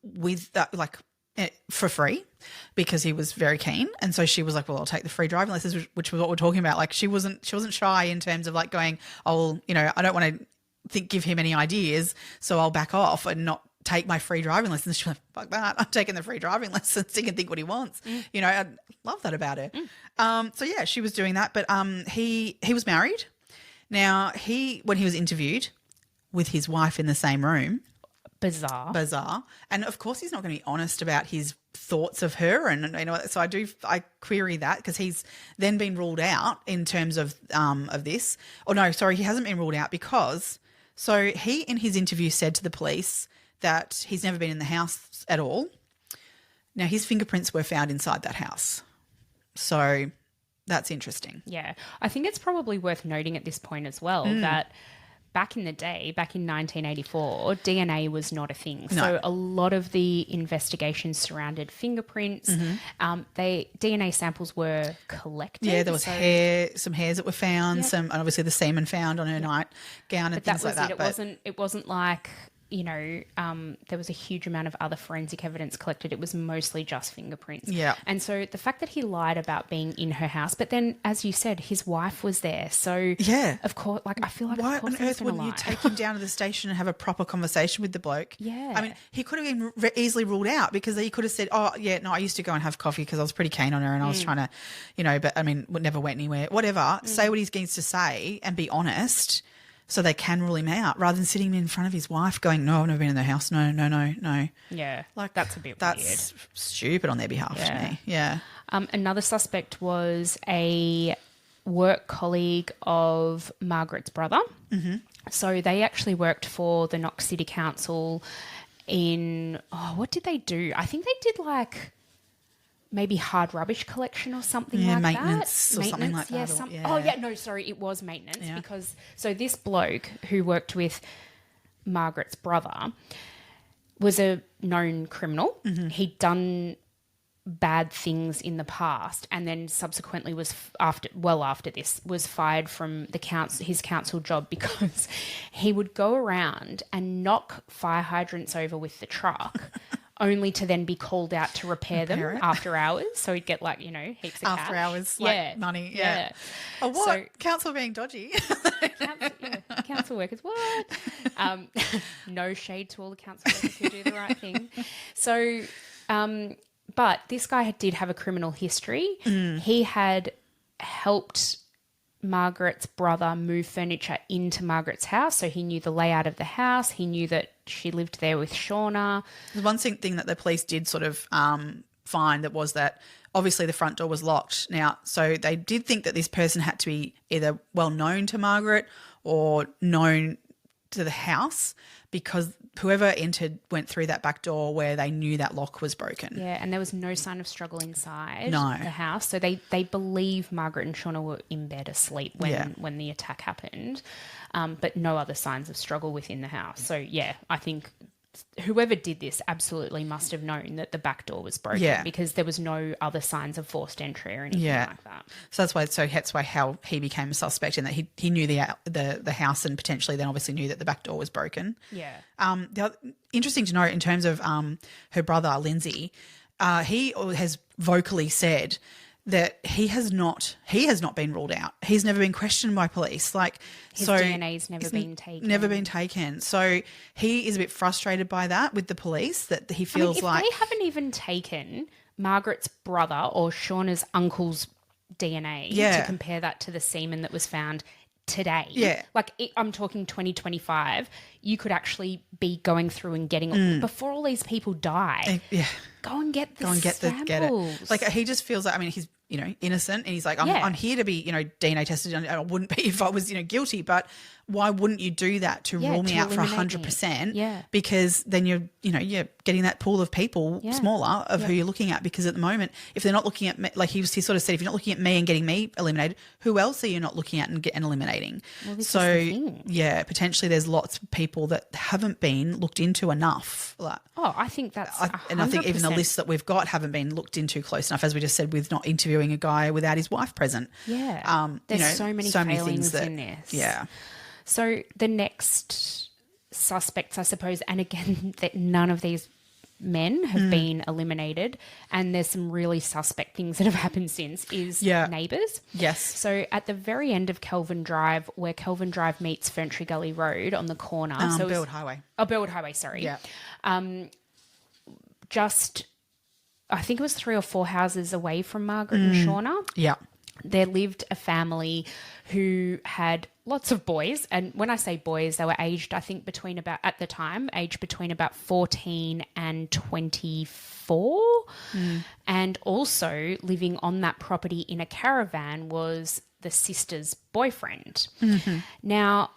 with for free because he was very keen, and so she was like, well, I'll take the free driving lessons, which was what we're talking about. Like, she wasn't shy in terms of like going, oh, I don't want to give him any ideas, so I'll back off and not take my free driving lessons. She's like, fuck that. I'm taking the free driving lessons. He can think what he wants. You know, I love that about her. So yeah, she was doing that. But he was married. Now when he was interviewed with his wife in the same room. Bizarre. And of course he's not going to be honest about his thoughts of her. And, you know, so I query that because he's then been ruled out in terms of this. Oh no, sorry, he hasn't been ruled out because so he in his interview said to the police that he's never been in the house at all. Now, his fingerprints were found inside that house. So that's interesting. Yeah. I think it's probably worth noting at this point as well that back in the day, back in 1984, DNA was not a thing. No. So a lot of the investigations surrounded fingerprints. DNA samples were collected. Yeah, there was some hairs that were found, and obviously the semen found on her nightgown and things like that. It wasn't like, you know, there was a huge amount of other forensic evidence collected. It was mostly just fingerprints. Yeah. And so the fact that he lied about being in her house, but then, as you said, his wife was there. So, yeah, of course, like, I feel like, why of course on earth wouldn't you take him down to the station and have a proper conversation with the bloke? Yeah. I mean, he could have been easily ruled out because he could have said, oh, yeah, no, I used to go and have coffee because I was pretty keen on her and I was trying to, you know, but I mean, never went anywhere. Whatever. Say what he needs to say and be honest. So they can rule him out rather than sitting in front of his wife going, no, I've never been in the house. No. Yeah, like that's a bit that's weird. Stupid on their behalf to me. Yeah. Another suspect was a work colleague of Margaret's brother. Mm-hmm. So they actually worked for the Knox City Council in, what did they do? I think they did like maybe hard rubbish collection or something like maintenance that. Or something like that. It was maintenance because so this bloke who worked with Margaret's brother was a known criminal. Mm-hmm. He'd done bad things in the past and then subsequently was after this was fired from his council job because he would go around and knock fire hydrants over with the truck only to then be called out to repair them after hours. So he'd get like, you know, heaps of cash. After hours, like money. Yeah. Oh, what? So, council being dodgy. Council workers, what? No shade to all the council workers who do the right thing. So, but this guy did have a criminal history. He had helped Margaret's brother move furniture into Margaret's house, so he knew the layout of the house. He knew that she lived there with Shauna. There's one thing that the police did sort of find that was that obviously the front door was locked. Now, so they did think that this person had to be either well known to Margaret or known to the house because whoever entered went through that back door where they knew that lock was broken. Yeah, and there was no sign of struggle inside the house. So they believe Margaret and Shauna were in bed asleep when the attack happened, but no other signs of struggle within the house. So, yeah, I think whoever did this absolutely must have known that the back door was broken because there was no other signs of forced entry or anything like that. So that's why how he became a suspect in that he knew the house and potentially then obviously knew that the back door was broken. Yeah. Interesting to note in terms of her brother Lindsay, he has vocally said that he has not been ruled out. He's never been questioned by police. Like his DNA's never been taken. Never been taken. So he is a bit frustrated by that with the police that he feels if they haven't even taken Margaret's brother or Shauna's uncle's DNA to compare that to the semen that was found today. Yeah. Like I'm talking 2025, you could actually be going through and getting before all these people die. Go and get the samples. Like he just feels like, I mean, he's, you know, innocent and he's like, I'm here to be, you know, DNA tested. And I wouldn't be if I was, you know, guilty, but why wouldn't you do that to rule me out for 100%? Yeah. Because then you're getting that pool of people smaller of who you're looking at. Because at the moment, if they're not looking at me, like he sort of said, if you're not looking at me and getting me eliminated, who else are you not looking at and eliminating? Well, this is the thing. Yeah, potentially there's lots of people that haven't been looked into enough. Like, I think that's 100%. And I think even the lists that we've got haven't been looked into close enough, as we just said, with not interviewing a guy without his wife present. Yeah. There's so many failings in this. Yeah. So the next suspects, I suppose, and again, that none of these men have been eliminated, and there's some really suspect things that have happened since, is Neighbours. Yes. So at the very end of Kelvin Drive, where Kelvin Drive meets Ferntree Gully Road on the corner. Burwood Highway. Oh, Burwood Highway, sorry. Yeah. Just, I think it was 3 or 4 houses away from Margaret and Seana. Yeah. There lived a family who had lots of boys. And when I say boys, they were aged, I think, aged between about 14 and 24. And also living on that property in a caravan was the sister's boyfriend. Now,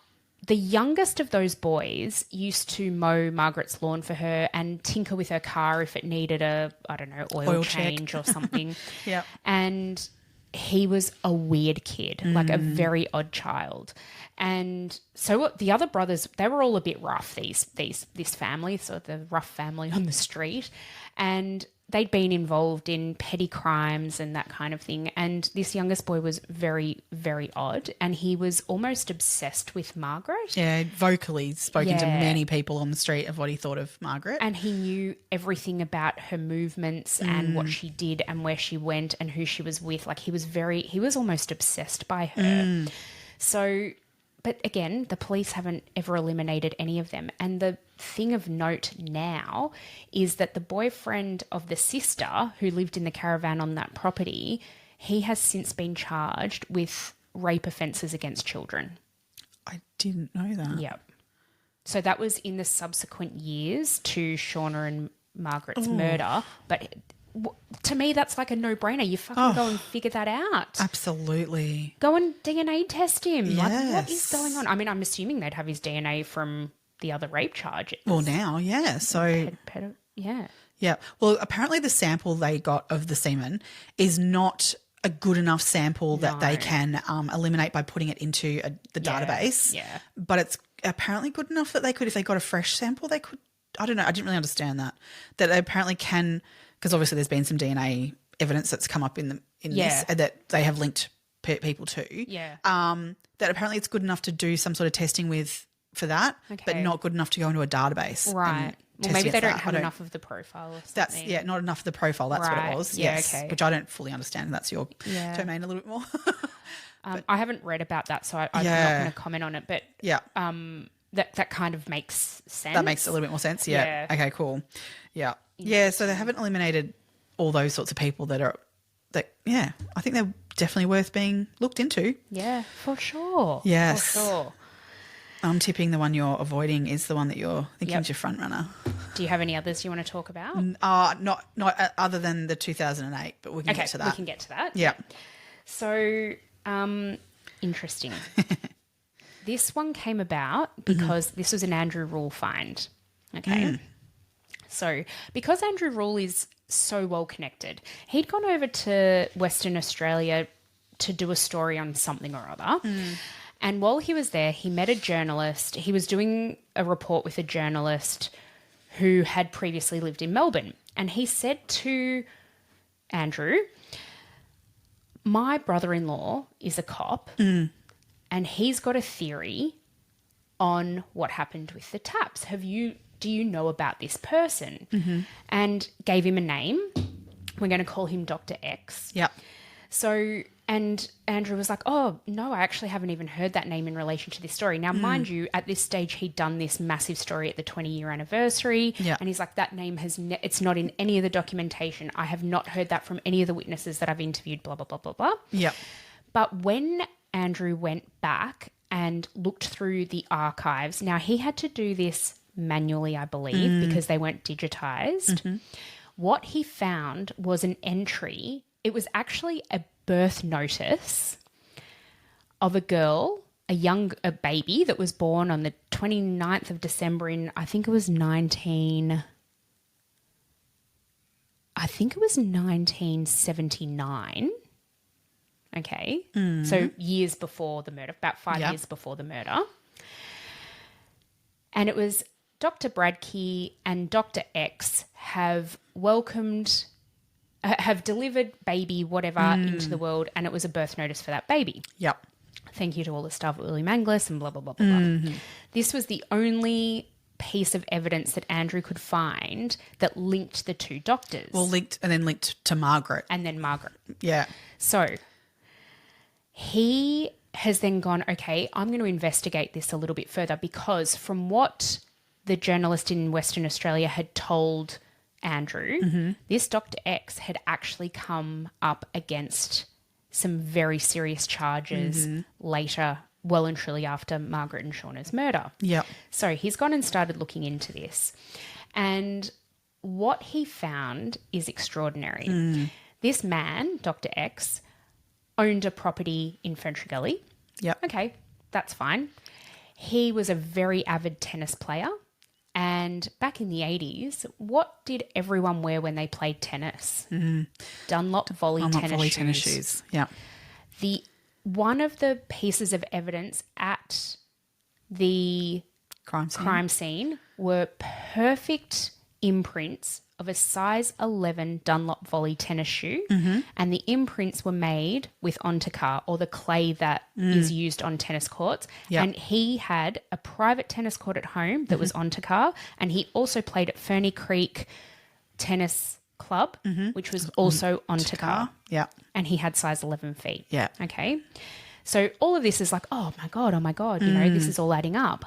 the youngest of those boys used to mow Margaret's lawn for her and tinker with her car if it needed oil change or something. Yeah. And he was a weird kid, like a very odd child. And so the other brothers, they were all a bit rough, this family, so the rough family on the street. And they'd been involved in petty crimes and that kind of thing. And this youngest boy was very, very odd. And he was almost obsessed with Margaret. Yeah, vocally spoken to many people on the street of what he thought of Margaret. And he knew everything about her movements and what she did and where she went and who she was with. Like he was almost obsessed by her. So, but again, the police haven't ever eliminated any of them. And the thing of note now is that the boyfriend of the sister who lived in the caravan on that property, he has since been charged with rape offences against children. I didn't know that. Yep. So that was in the subsequent years to Seana and Margaret's murder. But to me, that's like a no-brainer. You fucking go and figure that out. Absolutely. Go and DNA test him. Yes. Like, what is going on? I mean, I'm assuming they'd have his DNA from the other rape charges. Well, now, yeah. So, yeah. Yeah. Well, apparently the sample they got of the semen is not a good enough sample that they can eliminate by putting it into the database. Yeah. But it's apparently good enough that they could, if they got a fresh sample, they could, I don't know, I didn't really understand that they apparently can, because obviously there's been some DNA evidence that's come up in this that they have linked people to. Yeah. That apparently it's good enough to do some sort of testing with for that, but not good enough to go into a database. Right. Well, maybe they don't have enough of the profile or something. That's, not enough of the profile. That's what it was. Yeah, yes. okay. Which I don't fully understand. That's your domain a little bit more. I haven't read about that, so I'm not going to comment on it. But that kind of makes sense. That makes a little bit more sense. Yeah. Okay, cool. Yeah. Yeah, so they haven't eliminated all those sorts of people I think they're definitely worth being looked into. Yeah, for sure. Yes. For sure. I'm tipping the one you're avoiding is the one that you're thinking is your front runner. Do you have any others you want to talk about? Not other than the 2008, but we can get to that. We can get to that. Yeah. So, interesting. This one came about because this was an Andrew Ruhl find. Okay. So, because Andrew Ruhl is so well connected, he'd gone over to Western Australia to do a story on something or other. And while he was there, he met a journalist. He was doing a report with a journalist who had previously lived in Melbourne. And he said to Andrew, my brother-in-law is a cop and he's got a theory on what happened with the Tapps. Do you know about this person? And gave him a name. We're going to call him Dr. X. Yep. So, and Andrew was like, oh, no, I actually haven't even heard that name in relation to this story. Now, mind you, at this stage, he'd done this massive story at the 20-year anniversary. Yeah. And he's like, that name it's not in any of the documentation. I have not heard that from any of the witnesses that I've interviewed, blah, blah, blah, blah, blah. Yeah. But when Andrew went back and looked through the archives, now he had to do this manually, I believe, because they weren't digitized. What he found was an entry. It was actually a birth notice of a girl, a baby that was born on the 29th of December in, I think it was 1979. Okay. So years before the murder, about 5 years before the murder. And it was Dr. Bradkey and Dr. X have delivered baby whatever into the world, and it was a birth notice for that baby. Yep. Thank you to all the staff at William Angliss and blah, blah, blah, blah, blah. This was the only piece of evidence that Andrew could find that linked the two doctors. Well, linked to Margaret. And then Margaret. Yeah. So he has then gone, okay, I'm going to investigate this a little bit further, because from what the journalist in Western Australia had told Andrew, this Dr. X had actually come up against some very serious charges later, well and truly after Margaret and Seana's murder. Yeah. So he's gone and started looking into this. And what he found is extraordinary. This man, Dr. X, owned a property in Ferntree Gully. Yep. Okay, that's fine. He was a very avid tennis player. And back in the 80s, what did everyone wear when they played tennis? Dunlop volley tennis shoes. Yeah. One of the pieces of evidence at the crime scene were perfect imprints of a size 11 Dunlop volley tennis shoe, and the imprints were made with Ontakar, or the clay that is used on tennis courts. Yep. And he had a private tennis court at home that was Ontakar, and he also played at Ferny Creek Tennis Club, which was also Ontakar. Yeah. And he had size 11 feet. Yeah. Okay. So all of this is like, oh my God, you know, this is all adding up.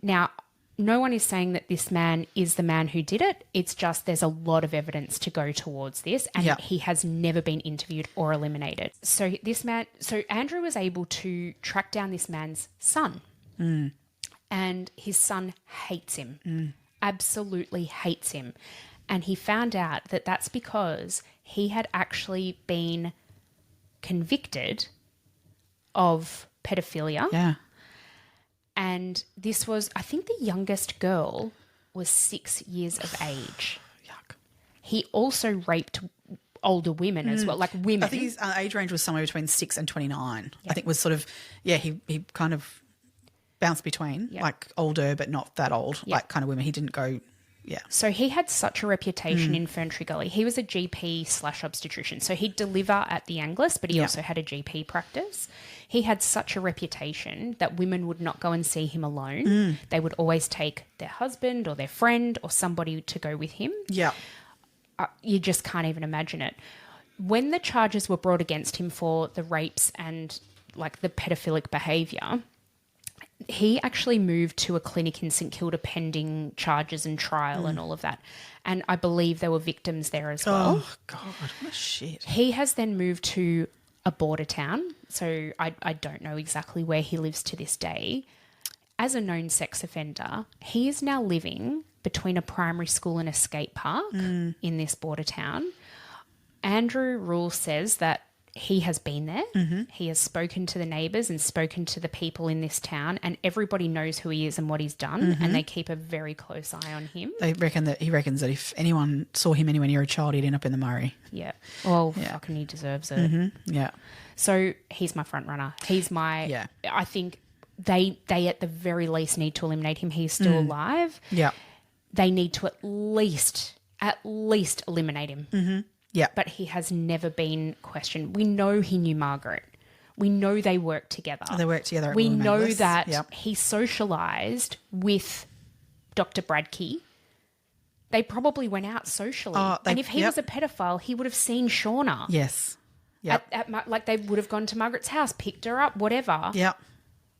Now, no one is saying that this man is the man who did it. It's just there's a lot of evidence to go towards this, and he has never been interviewed or eliminated. So Andrew was able to track down this man's son, and his son hates him, absolutely hates him. And he found out that that's because he had actually been convicted of pedophilia. Yeah. And this was, I think the youngest girl was 6 years of age. Yuck. He also raped older women as well, like women. I think his age range was somewhere between 6 and 29. I think was sort of, he kind of bounced between like older but not that old, like kind of women. He didn't go, So he had such a reputation in Ferntree Gully. He was a GP/obstetrician. So he'd deliver at the Angus, but he also had a GP practice. He had such a reputation that women would not go and see him alone. They would always take their husband or their friend or somebody to go with him. Yeah. You just can't even imagine it. When the charges were brought against him for the rapes and like the pedophilic behaviour, he actually moved to a clinic in St Kilda pending charges and trial and all of that. And I believe there were victims there as well. Oh, God, what a shit. He has then moved to a border town. So I don't know exactly where he lives to this day. As a known sex offender, he is now living between a primary school and a skate park in this border town. Andrew Ruhl says that he has been there. He has spoken to the neighbours and spoken to the people in this town, and everybody knows who he is and what he's done, and they keep a very close eye on him. He reckons that if anyone saw him anywhere near a child, he'd end up in the Murray. Yeah. Well, fucking he deserves it. Yeah. So he's my front runner. He's my I think they at the very least need to eliminate him. He's still alive. Yeah. They need to at least eliminate him. Yeah. But he has never been questioned. We know he knew Margaret. We know they worked together. They worked together. We know that he socialised with Dr. Bradkey. They probably went out socially. And if he was a pedophile, he would have seen Seana. Yes. Yeah. Like they would have gone to Margaret's house, picked her up, whatever. Yeah.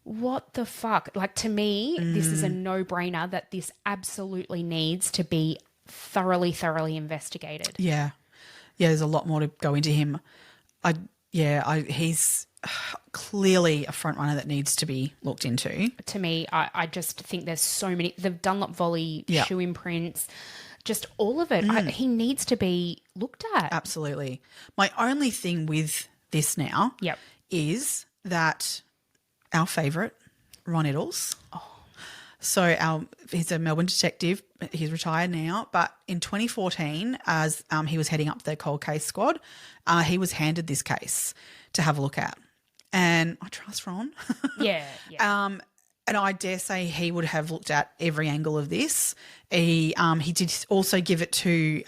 What the fuck? Like, to me, this is a no-brainer that this absolutely needs to be thoroughly investigated. Yeah. Yeah, there's a lot more to go into him. He's clearly a front runner that needs to be looked into. To me, I just think there's so many. The Dunlop volley shoe imprints, just all of it. He needs to be looked at. Absolutely. My only thing with this now is that our favourite, Ron Eddles. So he's a Melbourne detective. He's retired now, but in 2014, as he was heading up the cold case squad, he was handed this case to have a look at. And I trust Ron. Yeah. And I dare say he would have looked at every angle of this. He did also give it to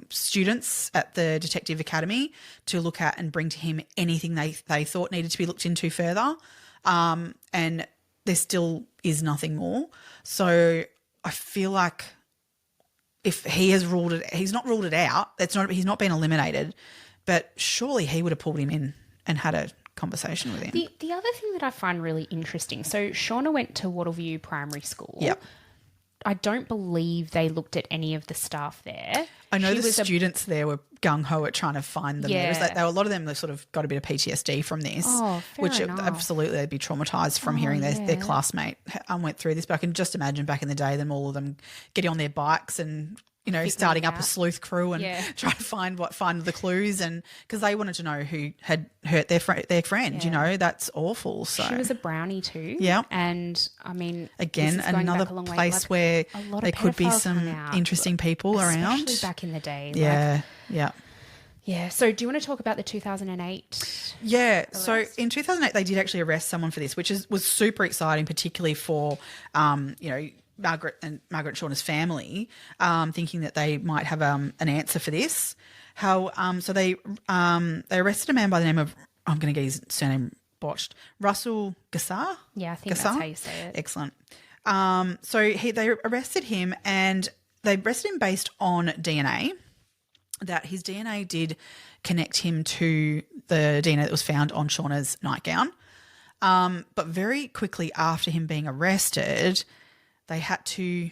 students at the Detective Academy to look at and bring to him anything they thought needed to be looked into further. And there still is nothing more. So I feel like if he has ruled it, he's not ruled it out. He's not been eliminated, but surely he would have pulled him in and had a conversation with him. The other thing that I find really interesting, so Shauna went to Wattleview Primary School. Yep. I don't believe they looked at any of the staff there. I know the students there were gung-ho at trying to find them. Yeah. There was a lot of them that sort of got a bit of PTSD from this, absolutely they'd be traumatised from hearing their classmate went through this. But I can just imagine back in the day them all of them getting on their bikes and starting up a sleuth crew and trying to find the clues, and because they wanted to know who had hurt their friend. That's awful. So she was a brownie too. Yeah, and I mean, again, another place where there could be some interesting people around, especially back in the day. Yeah. So do you want to talk about the 2008? Yeah. So in 2008, they did actually arrest someone for this, which was super exciting, particularly for Margaret and Seana's family, thinking that they might have an answer for this. So they arrested a man by the name of, I'm going to get his surname botched, Russell Gassar. Yeah, I think that's how you say it. Excellent. So they arrested him, and they arrested him based on DNA. That his DNA did connect him to the DNA that was found on Shauna's nightgown. But very quickly after him being arrested, they had to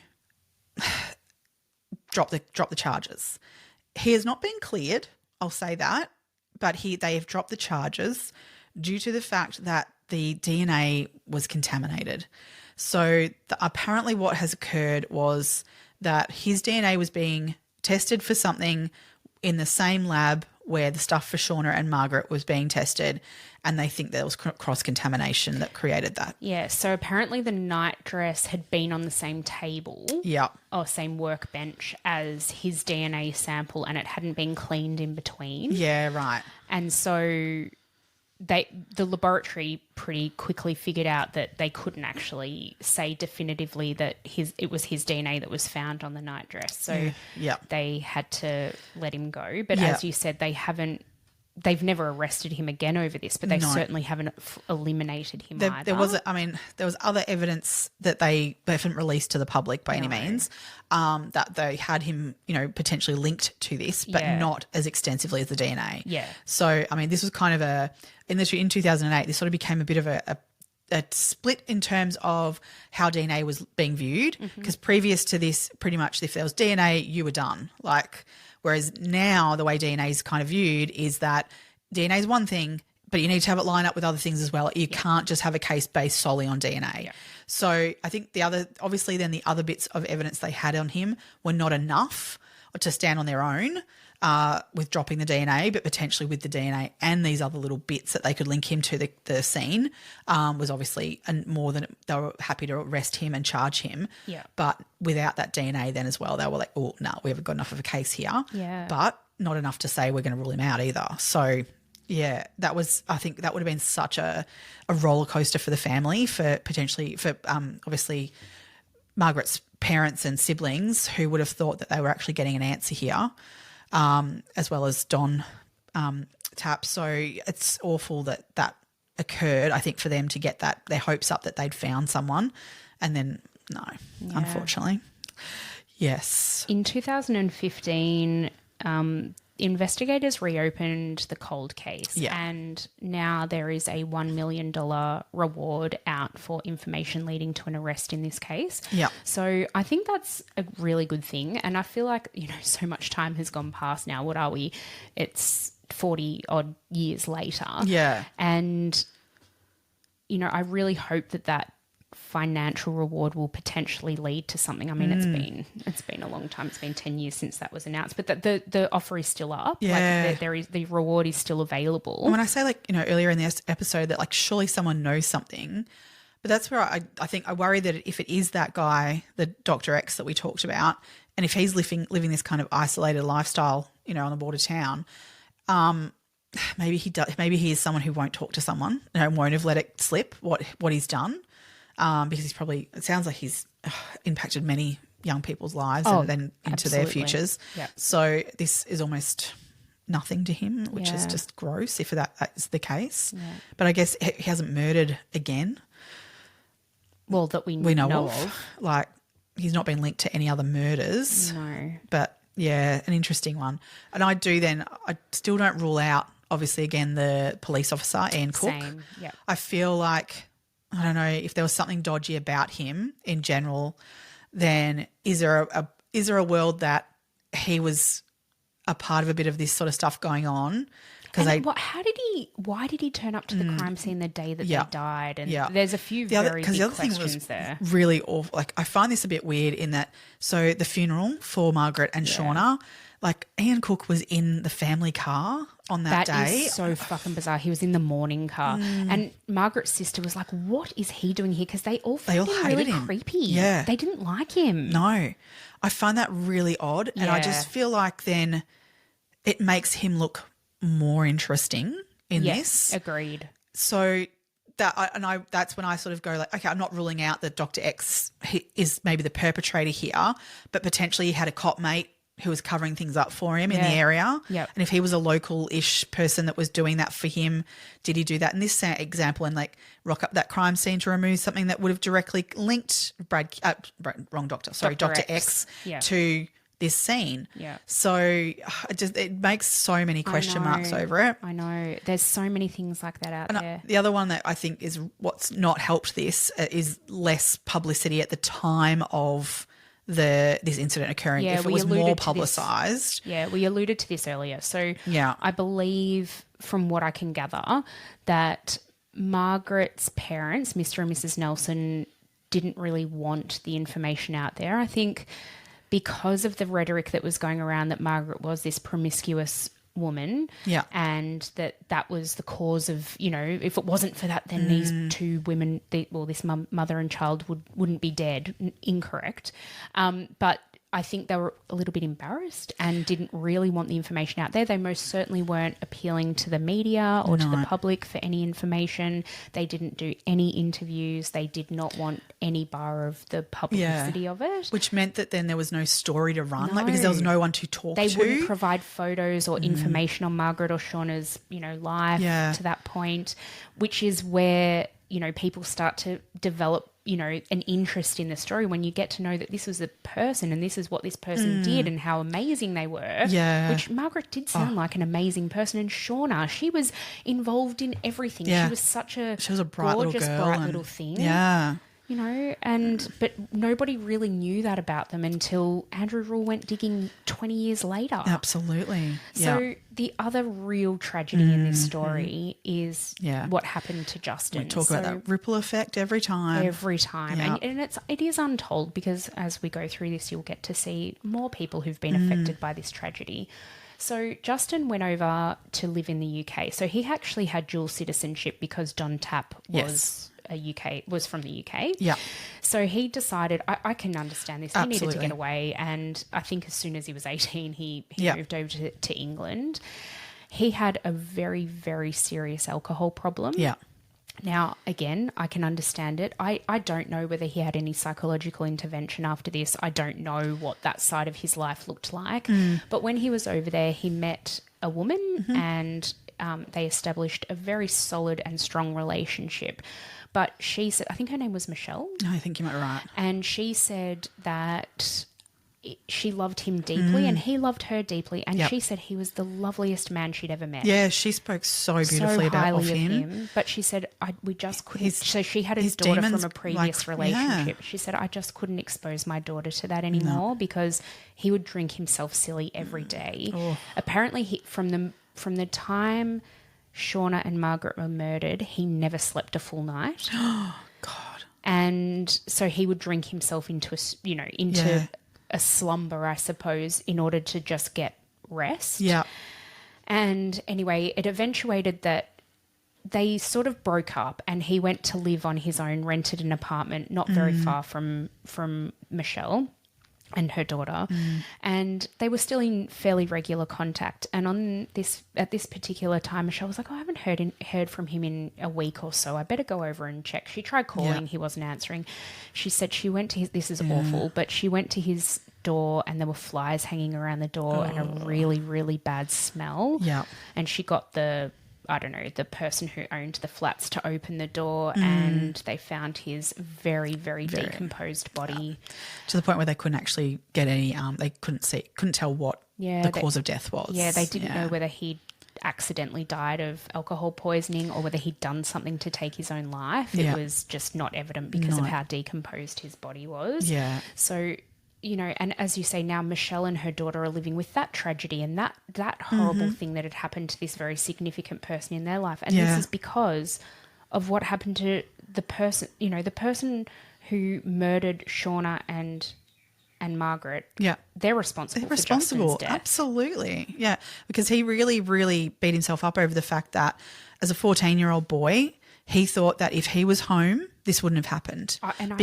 drop the charges. He has not been cleared, I'll say that, but they have dropped the charges due to the fact that the DNA was contaminated. So apparently what has occurred was that his DNA was being tested for something in the same lab where the stuff for Shauna and Margaret was being tested, and they think there was cross-contamination that created that. Yeah, so apparently the night dress had been on the same table or same workbench as his DNA sample, and it hadn't been cleaned in between. Yeah, right. And so the laboratory pretty quickly figured out that they couldn't actually say definitively that it was his DNA that was found on the night dress. So they had to let him go. But as you said, they've never arrested him again over this, but they certainly haven't eliminated him either. There was other evidence that they haven't released to the public by any means, that they had him, potentially linked to this, but not as extensively as the DNA. Yeah. So, I mean, this was kind of in 2008, this sort of became a bit of a split in terms of how DNA was being viewed, because previous to this, pretty much if there was DNA, you were done. Whereas now the way DNA is kind of viewed is that DNA is one thing, but you need to have it line up with other things as well. You can't just have a case based solely on DNA. Yeah. So I think the other bits of evidence they had on him were not enough to stand on their own with dropping the DNA, but potentially with the DNA and these other little bits that they could link him to the scene was obviously more than they were happy to arrest him and charge him. Yeah. But without that DNA then as well, they were like, oh, no, we haven't got enough of a case here. Yeah. But not enough to say we're going to rule him out either. So, yeah, I think that would have been such a roller coaster for the family, for obviously Margaret's parents and siblings who would have thought that they were actually getting an answer here. As well as Don Tapp. So it's awful that occurred, I think, for them to get their hopes up that they'd found someone, and then unfortunately. Yes. In 2015, investigators reopened the cold case, and now there is a $1 million reward out for information leading to an arrest in this case. Yeah. So I think that's a really good thing, and I feel like, so much time has gone past now. What are we? It's 40-odd years later. Yeah. And, I really hope that financial reward will potentially lead to something. I mean, it's been a long time. It's been 10 years since that was announced, but the offer is still up. Yeah. The reward is still available. And when I say earlier in this episode that surely someone knows something, but that's where I think I worry that if it is that guy, the Dr. X that we talked about, and if he's living this kind of isolated lifestyle, on the border town, maybe he is someone who won't talk to someone, won't have let it slip what he's done. Because it sounds like he's impacted many young people's lives and then into their futures. Yep. So this is almost nothing to him, which is just gross if that is the case. Yeah. But I guess he hasn't murdered again. Well, that we know of. he's not been linked to any other murders. No. But, yeah, an interesting one. And I still don't rule out, obviously, again, the police officer, Ian Cook. Same, yep. I feel like, I don't know, if there was something dodgy about him in general, then is there a world that he was a part of a bit of this sort of stuff going on? Why did he turn up to the crime scene the day that they died? And there's a few the other big thing questions was there. Really awful. Like, I find this a bit weird in that, so the funeral for Margaret and Seana, like, Ian Cook was in the family car on that day. That is so fucking bizarre. He was in the morning car. And Margaret's sister was like, what is he doing here? Because they all found him hated really him. creepy. Yeah. They didn't like him. No. I find that really odd. And I just feel like then it makes him look more interesting in this. Agreed. So that's when I sort of go like, okay, I'm not ruling out that Dr. X is maybe the perpetrator here, but potentially he had a cop mate who was covering things up for him in the area. Yep. And if he was a local-ish person that was doing that for him, did he do that in this example and like rock up that crime scene to remove something that would have directly linked Dr. X to this scene? Yeah. So it makes so many question marks over it. I know. There's so many things like that out there. The other one that I think is what's not helped this is less publicity at the time of this incident occurring. If it was more publicised. Yeah, we alluded to this earlier. So yeah. I believe from what I can gather that Margaret's parents, Mr. and Mrs. Nelson, didn't really want the information out there. I think because of the rhetoric that was going around that Margaret was this promiscuous woman, and that was the cause of, if it wasn't for that, then these two women, this mother and child wouldn't be dead. Incorrect. But I think they were a little bit embarrassed and didn't really want the information out there. They most certainly weren't appealing to the media or to the public for any information. They didn't do any interviews. They did not want any bar of the publicity of it. Which meant that then there was no story to run, because there was no one to talk to. They wouldn't provide photos or information on Margaret or Seana's, life to that point, which is where, people start to develop an interest in the story when you get to know that this was a person and this is what this person did and how amazing they were. Yeah. Which Margaret did sound like an amazing person. And Seana, she was involved in everything. Yeah. She was such a bright gorgeous, little girl bright little thing. Yeah. But nobody really knew that about them until Andrew Ruhl went digging 20 years later. Absolutely. So the other real tragedy in this story is what happened to Justin. We talk about that ripple effect every time. Every time. Yeah. And it is untold, because as we go through this, you'll get to see more people who've been affected by this tragedy. So Justin went over to live in the UK. So he actually had dual citizenship because Don Tapp was from the UK. Yeah. So he decided, I can understand this. He Absolutely. needed to get away. And I think as soon as he was 18, he moved over to England. He had a very, very serious alcohol problem. Yeah. Now, again, I can understand it. I don't know whether he had any psychological intervention after this. I don't know what that side of his life looked like. But when he was over there, he met a woman and they established a very solid and strong relationship. But she said, I think her name was Michelle. No, I think you might be right. And she said that she loved him deeply and he loved her deeply. And she said he was the loveliest man she'd ever met. Yeah, she spoke so beautifully about him. But she said, we just couldn't. So she had a daughter from a previous relationship. Yeah. She said, I just couldn't expose my daughter to that anymore because he would drink himself silly every day. Apparently, from the time Seana and Margaret were murdered, he never slept a full night. God. And so he would drink himself into a slumber, I suppose, in order to just get rest. Yeah. And anyway, it eventuated that they sort of broke up and he went to live on his own, rented an apartment not very far from Michelle and her daughter. And they were still in fairly regular contact. And at this particular time, Michelle was like, I haven't heard from him in a week or so. I better go over and check. She tried calling. He wasn't answering. She said she went to his, this is awful, but she went to his door and there were flies hanging around the door and a really, really bad smell. Yeah. And she got the I don't know, the person who owned the flats to open the door, and they found his very, very decomposed body. To the point where they couldn't actually get any, they couldn't tell what the cause of death was. Yeah, they didn't know whether he'd accidentally died of alcohol poisoning or whether he'd done something to take his own life. It was just not evident because of how decomposed his body was. Yeah. So, you know, and as you say now, Michelle and her daughter are living with that tragedy and that horrible thing that had happened to this very significant person in their life. And this is because of what happened to the person, you know, the person who murdered Shauna and Margaret. Yeah. They're responsible for Justin's death. Absolutely. Yeah. Because he really, really beat himself up over the fact that as a 14-year-old boy, he thought that if he was home, this wouldn't have happened.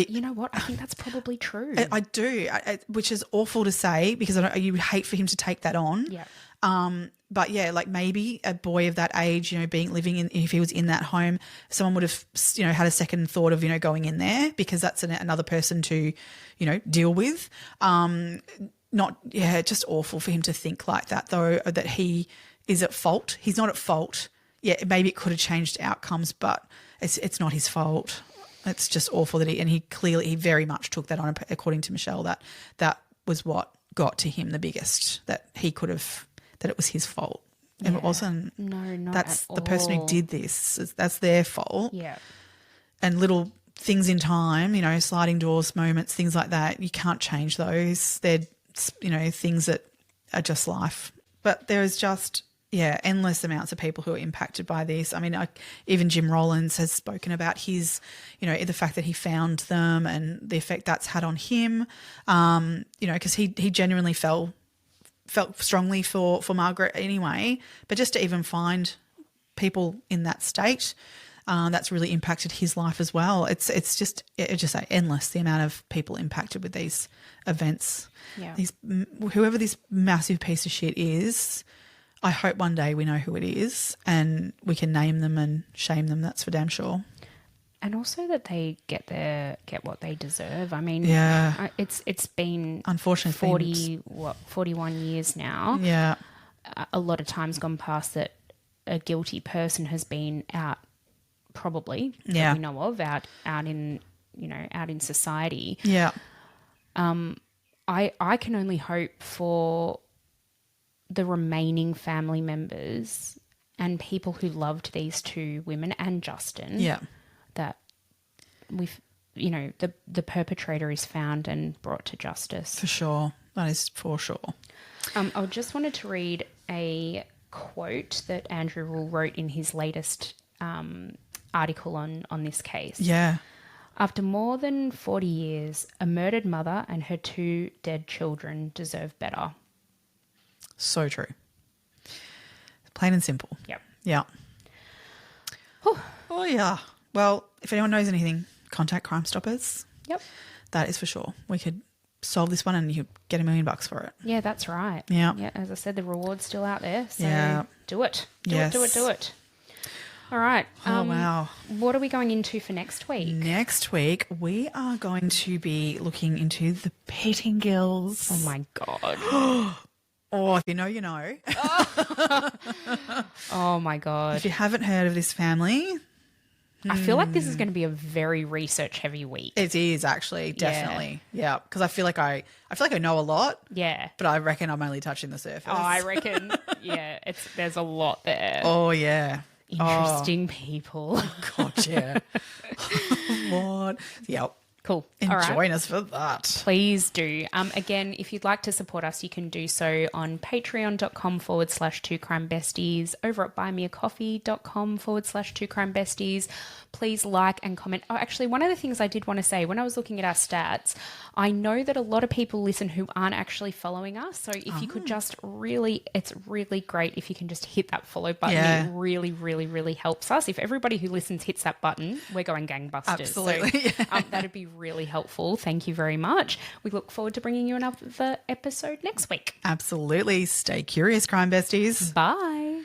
You know what? I think that's probably true. I do, which is awful to say because you would hate for him to take that on. Yeah. But yeah, like maybe a boy of that age, you know, if he was in that home, someone would have, you know, had a second thought of, you know, going in there because that's another person to, you know, deal with. Just awful for him to think like that though, that he is at fault. He's not at fault. Yeah, maybe it could have changed outcomes, but it's not his fault. It's just awful that he very much took that on, according to Michelle, that was what got to him the biggest, that it was his fault. And it wasn't. No, not that's at the person who all. did this. That's their fault. Yeah. And little things in time, you know, sliding doors moments, things like that, you can't change those. They're, you know, things that are just life. But there is just, endless amounts of people who are impacted by this. I mean, even Jim Rollins has spoken about his, you know, the fact that he found them and the effect that's had on him, you know, because he genuinely felt strongly for Margaret anyway. But just to even find people in that state, that's really impacted his life as well. It's just endless, the amount of people impacted with these events. Yeah. Whoever this massive piece of shit is, I hope one day we know who it is and we can name them and shame them. That's for damn sure. And also that they get what they deserve. I mean, it's been unfortunately 41 years now. Yeah, a lot of times gone past that a guilty person has been out, probably that we know of, out in society. Yeah. I can only hope for the remaining family members and people who loved these two women and Justin. Yeah. That we've, you know, the perpetrator is found and brought to justice. For sure. That is for sure. I just wanted to read a quote that Andrew Ruhl wrote in his latest article on this case. Yeah. After more than 40 years, a murdered mother and her two dead children deserve better. So true. Plain and simple. Yep. Yeah. Whew. Oh, yeah. Well, if anyone knows anything, contact Crime Stoppers. Yep. That is for sure. We could solve this one and you get $1 million for it. Yeah, that's right. Yeah. Yeah, as I said, the reward's still out there. So do it. Do it. All right. Oh, wow. What are we going into for next week? Next week, we are going to be looking into the Pettingills. Oh, my God. Oh, if you know, you know. Oh, my God. If you haven't heard of this family, I feel like this is going to be a very research-heavy week. It is actually, definitely. Yeah, because I feel like I know a lot. Yeah. But I reckon I'm only touching the surface. Oh, I reckon, there's a lot there. Oh, yeah. Interesting people. God, yeah. What? Yep. Cool. Join us for that. Please do. Again, if you'd like to support us, you can do so on patreon.com/2crimebesties, over at buymeacoffee.com/2crimebesties. Please like and comment. Oh, actually, one of the things I did want to say, when I was looking at our stats, I know that a lot of people listen who aren't actually following us. So if you could just it's really great if you can just hit that follow button. Yeah. It really, really, really helps us. If everybody who listens hits that button, we're going gangbusters. Absolutely. So, that'd be really helpful. Thank you very much. We look forward to bringing you another episode next week. Absolutely. Stay curious, Crime Besties. Bye.